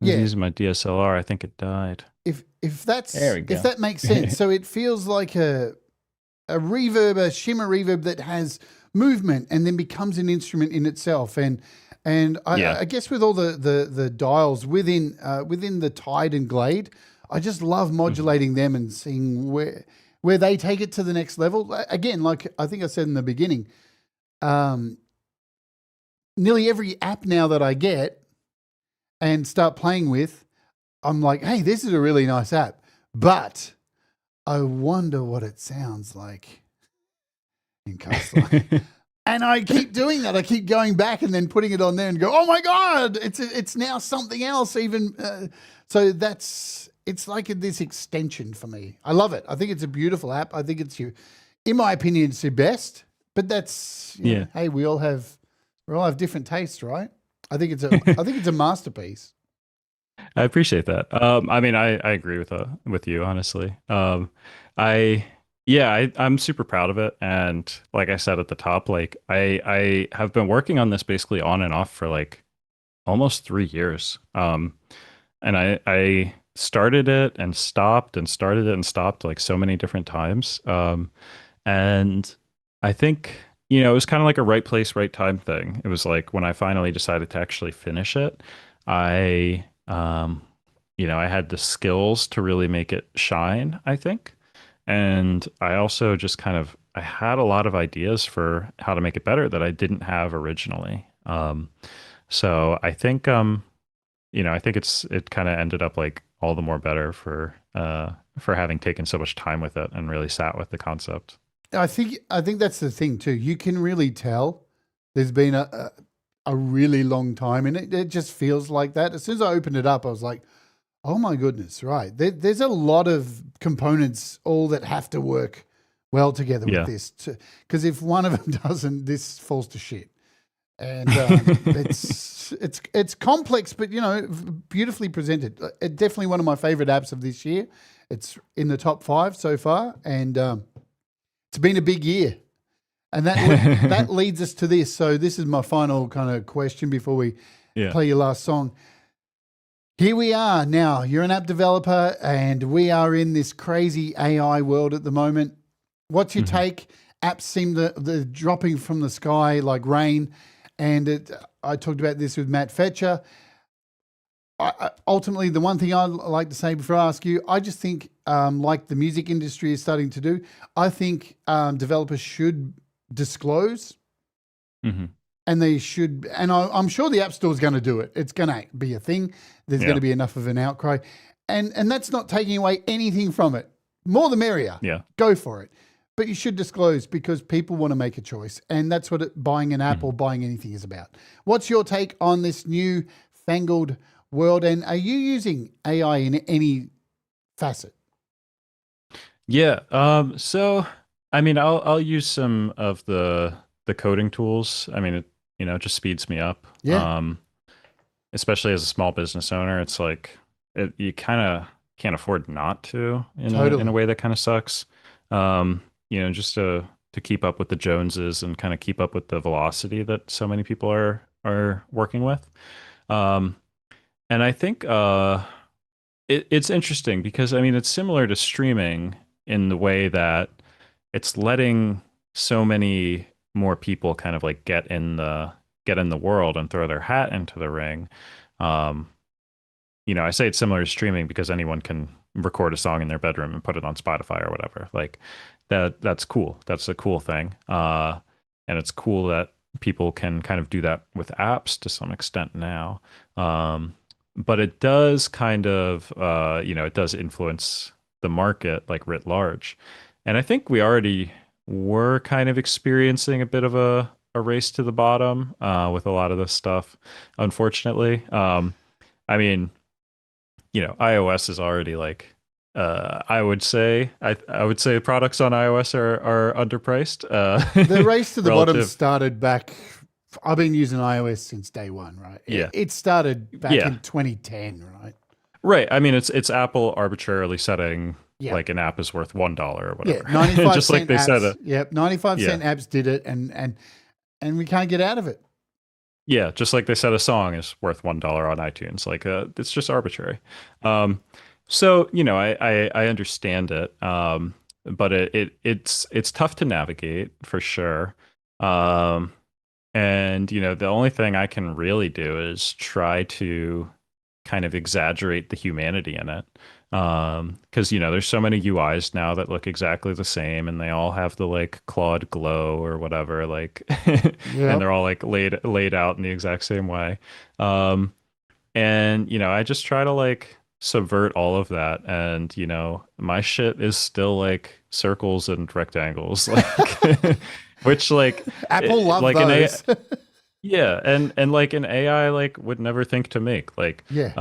I was Yeah. using my DSLR. I think it died. If There we go. if that makes sense. So it feels like a reverb, a shimmer reverb that has movement and then becomes an instrument in itself. And I guess with all the dials within the Tide and Glade, I just love modulating them and seeing where they take it to the next level. Again, like I think I said in the beginning, nearly every app now that I get and start playing with, I'm like, hey, this is a really nice app, but I wonder what it sounds like in Coastline. And I keep doing that. I keep going back and then putting it on there and go, oh my God, it's now something else even. So it's like this extension for me. I love it. I think it's a beautiful app. I think in my opinion, it's your best, but that's, you know, hey, we all have different tastes, right? I think it's a masterpiece. I appreciate that. I mean, I agree with you, honestly. I'm super proud of it. And like I said at the top, like I have been working on this basically on and off for like almost 3 years. And I started it and stopped and started it and stopped like so many different times. And I think, you know, it was kind of like a right place, right time thing. It was like when I finally decided to actually finish it, I, you know, I had the skills to really make it shine, I think. And I also just I had a lot of ideas for how to make it better that I didn't have originally. So I think, you know, I think it kind of ended up like all the more better for having taken so much time with it and really sat with the concept. I think that's the thing too. You can really tell there's been a really long time in it. It just feels like that. As soon as I opened it up, I was like, oh my goodness, right. There's a lot of components all that have to work well together with this. Because if one of them doesn't, this falls to shit. And it's complex, but, you know, beautifully presented. Definitely one of my favorite apps of this year. It's in the top 5 so far. And it's been a big year. And that leads us to this. So this is my final kind of question before we play your last song. Here we are now. You're an app developer and we are in this crazy AI world at the moment. What's your take? Apps seem they're dropping from the sky like rain. And I talked about this with Matt Fetcher. Ultimately, the one thing I'd like to say before I ask you, I just think like the music industry is starting to do. I think developers should disclose, Hmm. and they should, and I'm sure the App Store is going to do it. It's going to be a thing. There's going Yeah. to be enough of an outcry, and that's not taking away anything from it. More the merrier. Yeah. Go for it. But you should disclose because people want to make a choice, and that's what buying an app or buying anything is about. What's your take on this new fangled world, and are you using AI in any facet? Yeah. So I mean, I'll use some of the coding tools. I mean, it just speeds me up. Yeah, Especially as a small business owner, it's like you kind of can't afford not to in a totally. way that kind of sucks. Just to keep up with the Joneses and kind of keep up with the velocity that so many people are working with. Um, and I think it's interesting because I mean it's similar to streaming in the way that it's letting so many more people kind of like get in the world and throw their hat into the ring. Um, I say it's similar to streaming because anyone can record a song in their bedroom and put it on Spotify or whatever. Like that's cool. That's a cool thing. And it's cool that people can kind of do that with apps to some extent now. But it does kind of, it does influence the market like writ large. And I think we already were kind of experiencing a bit of a race to the bottom with a lot of this stuff, unfortunately. I mean, iOS is already like I would say products on iOS are underpriced. The race to the bottom Relative. started back. I've been using iOS since day one, right? Yeah. It started back Yeah. in 2010, right? Right. I mean, it's Apple arbitrarily setting Yeah. like an app is worth $1 or Yeah, whatever. 95 Just like cent they said apps. it. Yep, 95 Yeah. cent apps did it, and we can't get out of it. Yeah, just like they said a song is worth $1 on iTunes. Like it's just arbitrary. Um so, I understand it. But it's tough to navigate for sure. Um and the only thing I can really do is try to kind of exaggerate the humanity in it. Because there's so many UIs now that look exactly the same, and they all have the like Claude Glow or whatever, like, and Yep. they're all like laid out in the exact same way. Um, and I just try to like subvert all of that, and my shit is still like circles and rectangles, like, which like, Apple love like an A. those. Yeah, and like an AI like would never think to make like Yeah.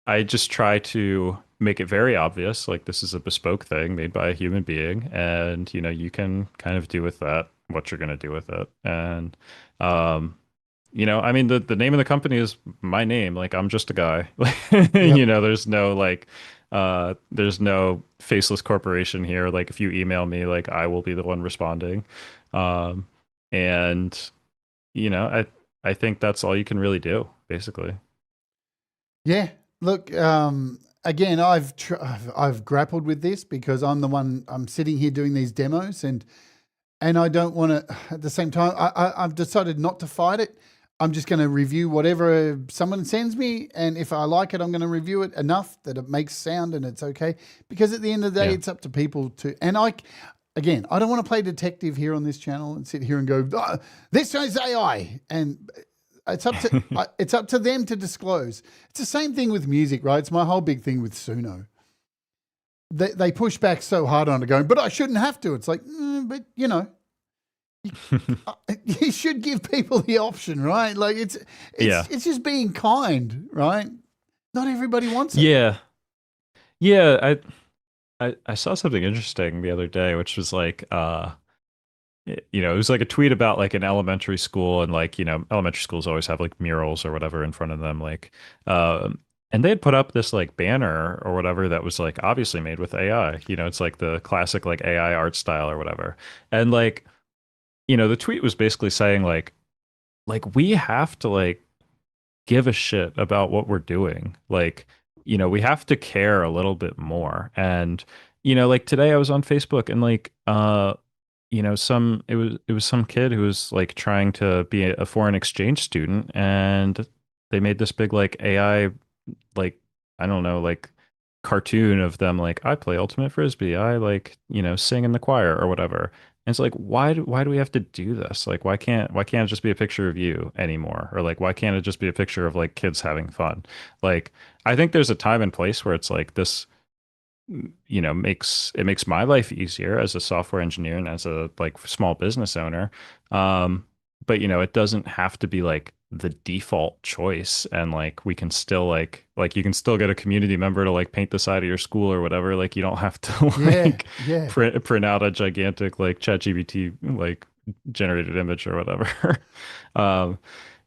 I just try to make it very obvious like this is a bespoke thing made by a human being, and you can kind of do with that what you're going to do with it. And I mean the name of the company is my name, like I'm just a guy. Yep. There's no faceless corporation here. Like if you email me, like I will be the one responding. Um and I think that's all you can really do, basically. Yeah. Look, again, I've grappled with this because I'm sitting here doing these demos, and I don't want to. At the same time, I've decided not to fight it. I'm just going to review whatever someone sends me, and if I like it, I'm going to review it enough that it makes sound and it's okay. Because at the end of the day, Yeah. it's up to people to. And again, I don't want to play detective here on this channel and sit here and go, "Oh, this is AI," and it's up to it's up to them to disclose. It's the same thing with music, right? It's my whole big thing with Suno. They push back so hard on it, going, but I shouldn't have to. It's like, but you should give people the option, right? Like Yeah. it's just being kind, right? Not everybody wants it. Yeah. Yeah, I saw something interesting the other day, which was like it was like a tweet about like an elementary school, and like elementary schools always have like murals or whatever in front of them, like and they had put up this like banner or whatever that was like obviously made with AI. It's like the classic like AI art style or whatever. And like the tweet was basically saying like we have to like give a shit about what we're doing. Like, we have to care a little bit more. And, like today I was on Facebook, and like, it was some kid who was like trying to be a foreign exchange student, and they made this big like AI, like, I don't know, like cartoon of them like, I play ultimate frisbee, I like, sing in the choir or whatever. And it's like, why do we have to do this? Like, why can't it just be a picture of you anymore? Or like, why can't it just be a picture of like kids having fun? Like, I think there's a time and place where it's like this, makes my life easier as a software engineer and as a like small business owner. Um, but it doesn't have to be like the default choice. And like we can still like you can still get a community member to like paint the side of your school or whatever. Like you don't have to Yeah, like yeah. print out a gigantic like ChatGPT like generated image or whatever. um,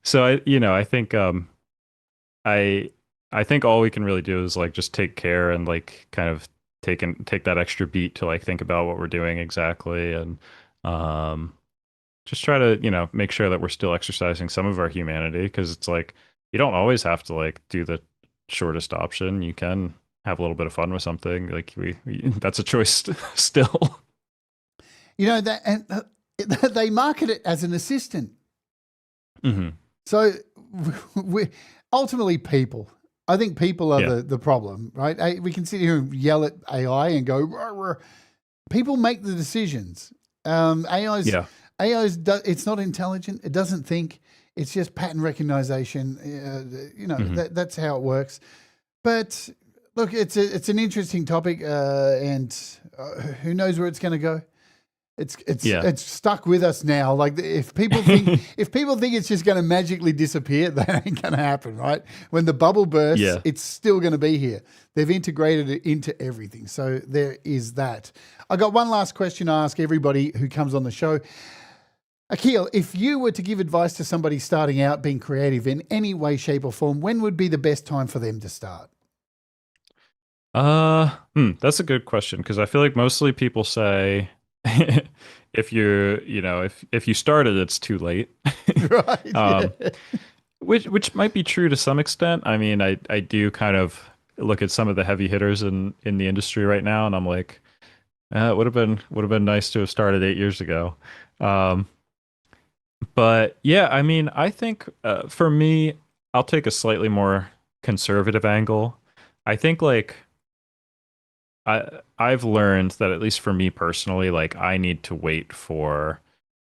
so I think I I think all we can really do is like just take care and like kind of take that extra beat to like think about what we're doing exactly and um just try to, make sure that we're still exercising some of our humanity because it's like you don't always have to like do the shortest option. You can have a little bit of fun with something. Like that's a choice still. That and they market it as an assistant. Hmm. So we ultimately people. I think people are Yeah. the problem, right? We can sit here and yell at AI and go, "Rah, rah." People make the decisions. AI's Yeah. it's not intelligent. It doesn't think. It's just pattern recognition. Hmm. That's how it works. But look, it's an interesting topic, and who knows where it's going to go. Yeah. It's stuck with us now. Like if people think it's just going to magically disappear, that ain't going to happen, right? When the bubble bursts, Yeah. it's still going to be here. They've integrated it into everything. So there is that. I got one last question to ask everybody who comes on the show. Aqeel, if you were to give advice to somebody starting out being creative in any way, shape, or form, when would be the best time for them to start? That's a good question because I feel like mostly people say if if you started, it's too late. Right? Um, Yeah. which might be true to some extent. I mean, I do kind of look at some of the heavy hitters in the industry right now, and I'm like, it would have been nice to have started 8 years ago. Um, but yeah, I mean, I think for me, I'll take a slightly more conservative angle. I think like I've learned that at least for me personally, like I need to wait for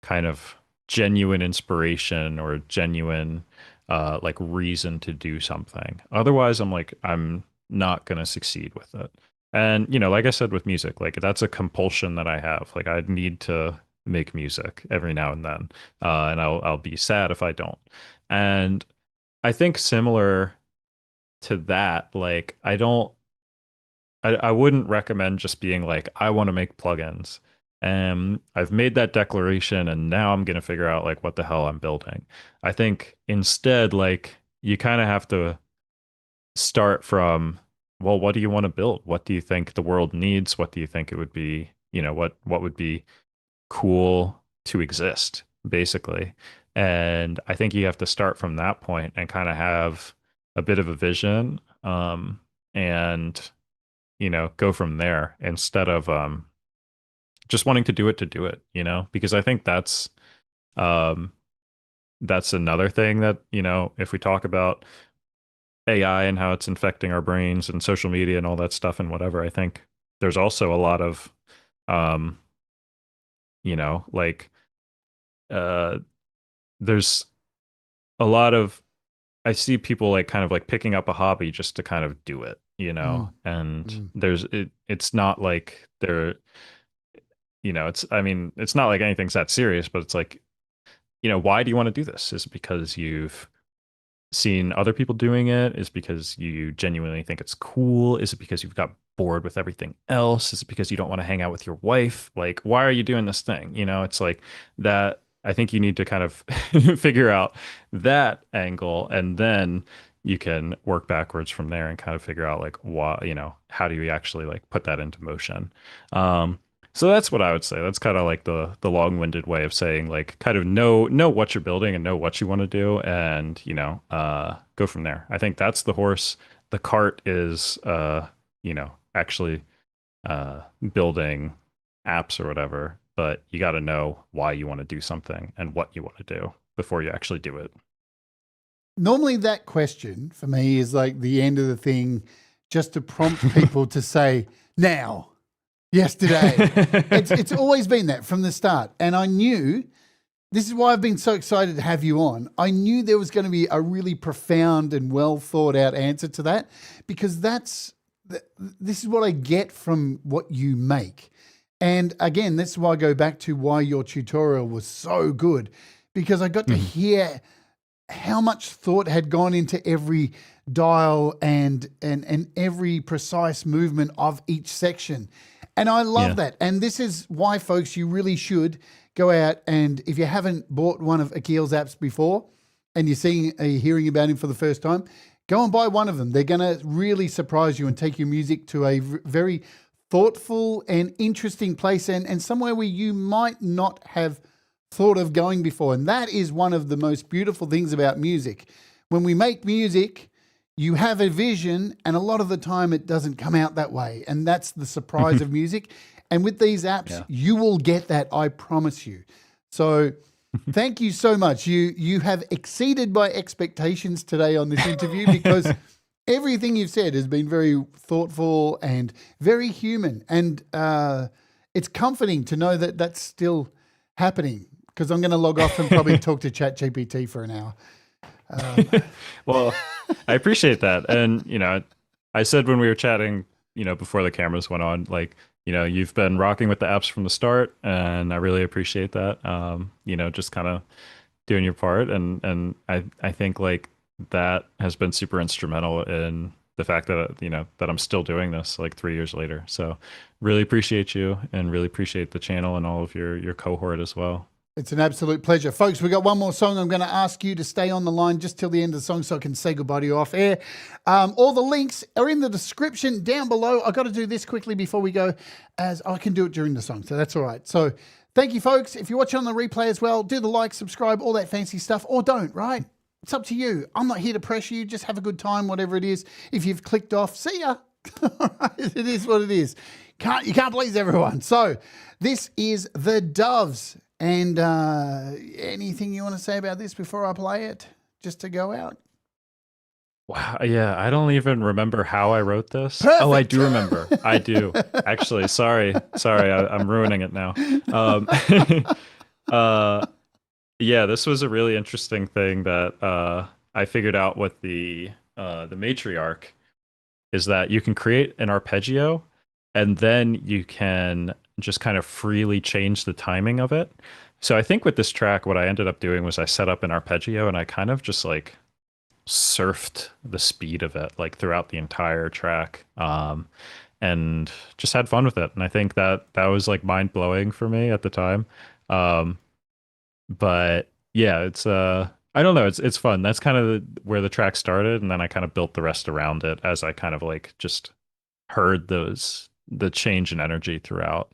kind of genuine inspiration or genuine like reason to do something. Otherwise, I'm not gonna succeed with it. And like I said with music, like that's a compulsion that I have. Like I need to make music every now and then, and I'll be sad if I don't. And I think similar to that, like I wouldn't recommend just being like, I want to make plugins. And I've made that declaration and now I'm going to figure out like what the hell I'm building. I think instead, like you kind of have to start from, well, what do you want to build? What do you think the world needs? What do you think it would be, what would be cool to exist, basically. And I think you have to start from that point and kind of have a bit of a vision. And go from there instead of just wanting to do it, because I think um that's another thing that, if we talk about AI and how it's infecting our brains and social media and all that stuff and whatever, I think there's also a lot of um, like uh there's a lot of I see people like kind of like picking up a hobby just to kind of do it, Mm, and mm. it's not like they're it's I mean, it's not like anything's that serious, but it's like, why do you want to do this? Is it because you've seen other people doing it? Is it because you genuinely think it's cool? Is it because you've got bored with everything else? Is it because you don't want to hang out with your wife? Like, why are you doing this thing? It's like that. I think you need to kind of figure out that angle and then you can work backwards from there and kind of figure out like why, how do you actually like put that into motion? Um, so that's what I would say. That's kind of like the long-winded way of saying like kind of know what you're building and know what you want to do and go from there. I think that's the horse. The cart is actually building apps or whatever, but you got to know why you want to do something and what you want to do before you actually do it. Normally that question for me is like the end of the thing just to prompt people to say, now, yesterday. It's always been that from the start. And I knew, this is why I've been so excited to have you on. I knew there was going to be a really profound and well thought out answer to that, because this is what I get from what you make. And again, that's why I go back to why your tutorial was so good, because I got to hear how much thought had gone into every dial and every precise movement of each section. And I love that. And this is why, folks, you really should go out, and if you haven't bought one of Aqeel's apps before and you're hearing about him for the first time, go and buy one of them. They're going to really surprise you and take your music to a very thoughtful and interesting place, and somewhere where you might not have thought of going before. And that is one of the most beautiful things about music. When we make music, you have a vision, and a lot of the time it doesn't come out that way. And that's the surprise of music. And with these apps, you will get that, I promise you. So thank you so much. You have exceeded my expectations today on this interview, because everything you've said has been very thoughtful and very human. And it's comforting to know that that's still happening, because I'm going to log off and probably talk to ChatGPT for an hour. Well, I appreciate that. And, I said when we were chatting, before the cameras went on, like, you've been rocking with the apps from the start, and I really appreciate that. Just kind of doing your part. And I think like that has been super instrumental in the fact that, that I'm still doing this like 3 years later. So really appreciate you, and really appreciate the channel and all of your cohort as well. It's an absolute pleasure. Folks, we got one more song. I'm going to ask you to stay on the line just till the end of the song so I can say goodbye to you off air. All the links are in the description down below. I've got to do this quickly before we go, as I can do it during the song, so that's all right. So thank you, folks. If you're watching on the replay as well, do the like, subscribe, all that fancy stuff, or don't, right? It's up to you. I'm not here to pressure you. Just have a good time, whatever it is. If you've clicked off, see ya. It is what it is. You can't please everyone. So this is The Doves. And anything you want to say about this before I play it, just to go out? Wow, yeah, I don't even remember how I wrote this. Perfect. Oh, I do remember. I do. Actually, sorry, I'm ruining it now. Yeah, this was a really interesting thing that I figured out with the matriarch, is that you can create an arpeggio, and then you can just kind of freely change the timing of it. So I think with this track, what I ended up doing was I set up an arpeggio, and I kind of just like surfed the speed of it like throughout the entire track, and just had fun with it. And I think that was like mind blowing for me at the time. But yeah, it's I don't know, it's fun. That's kind of where the track started, and then I kind of built the rest around it as I kind of like just heard the change in energy throughout.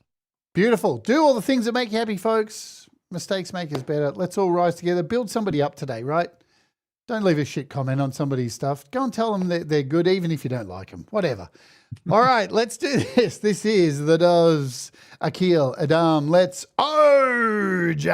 Beautiful. Do all the things that make you happy, folks. Mistakes make us better. Let's all rise together. Build somebody up today, right? Don't leave a shit comment on somebody's stuff. Go and tell them that they're good, even if you don't like them. Whatever. All right, let's do this. This is The Doves, Aqeel Aadam. Let's Oja.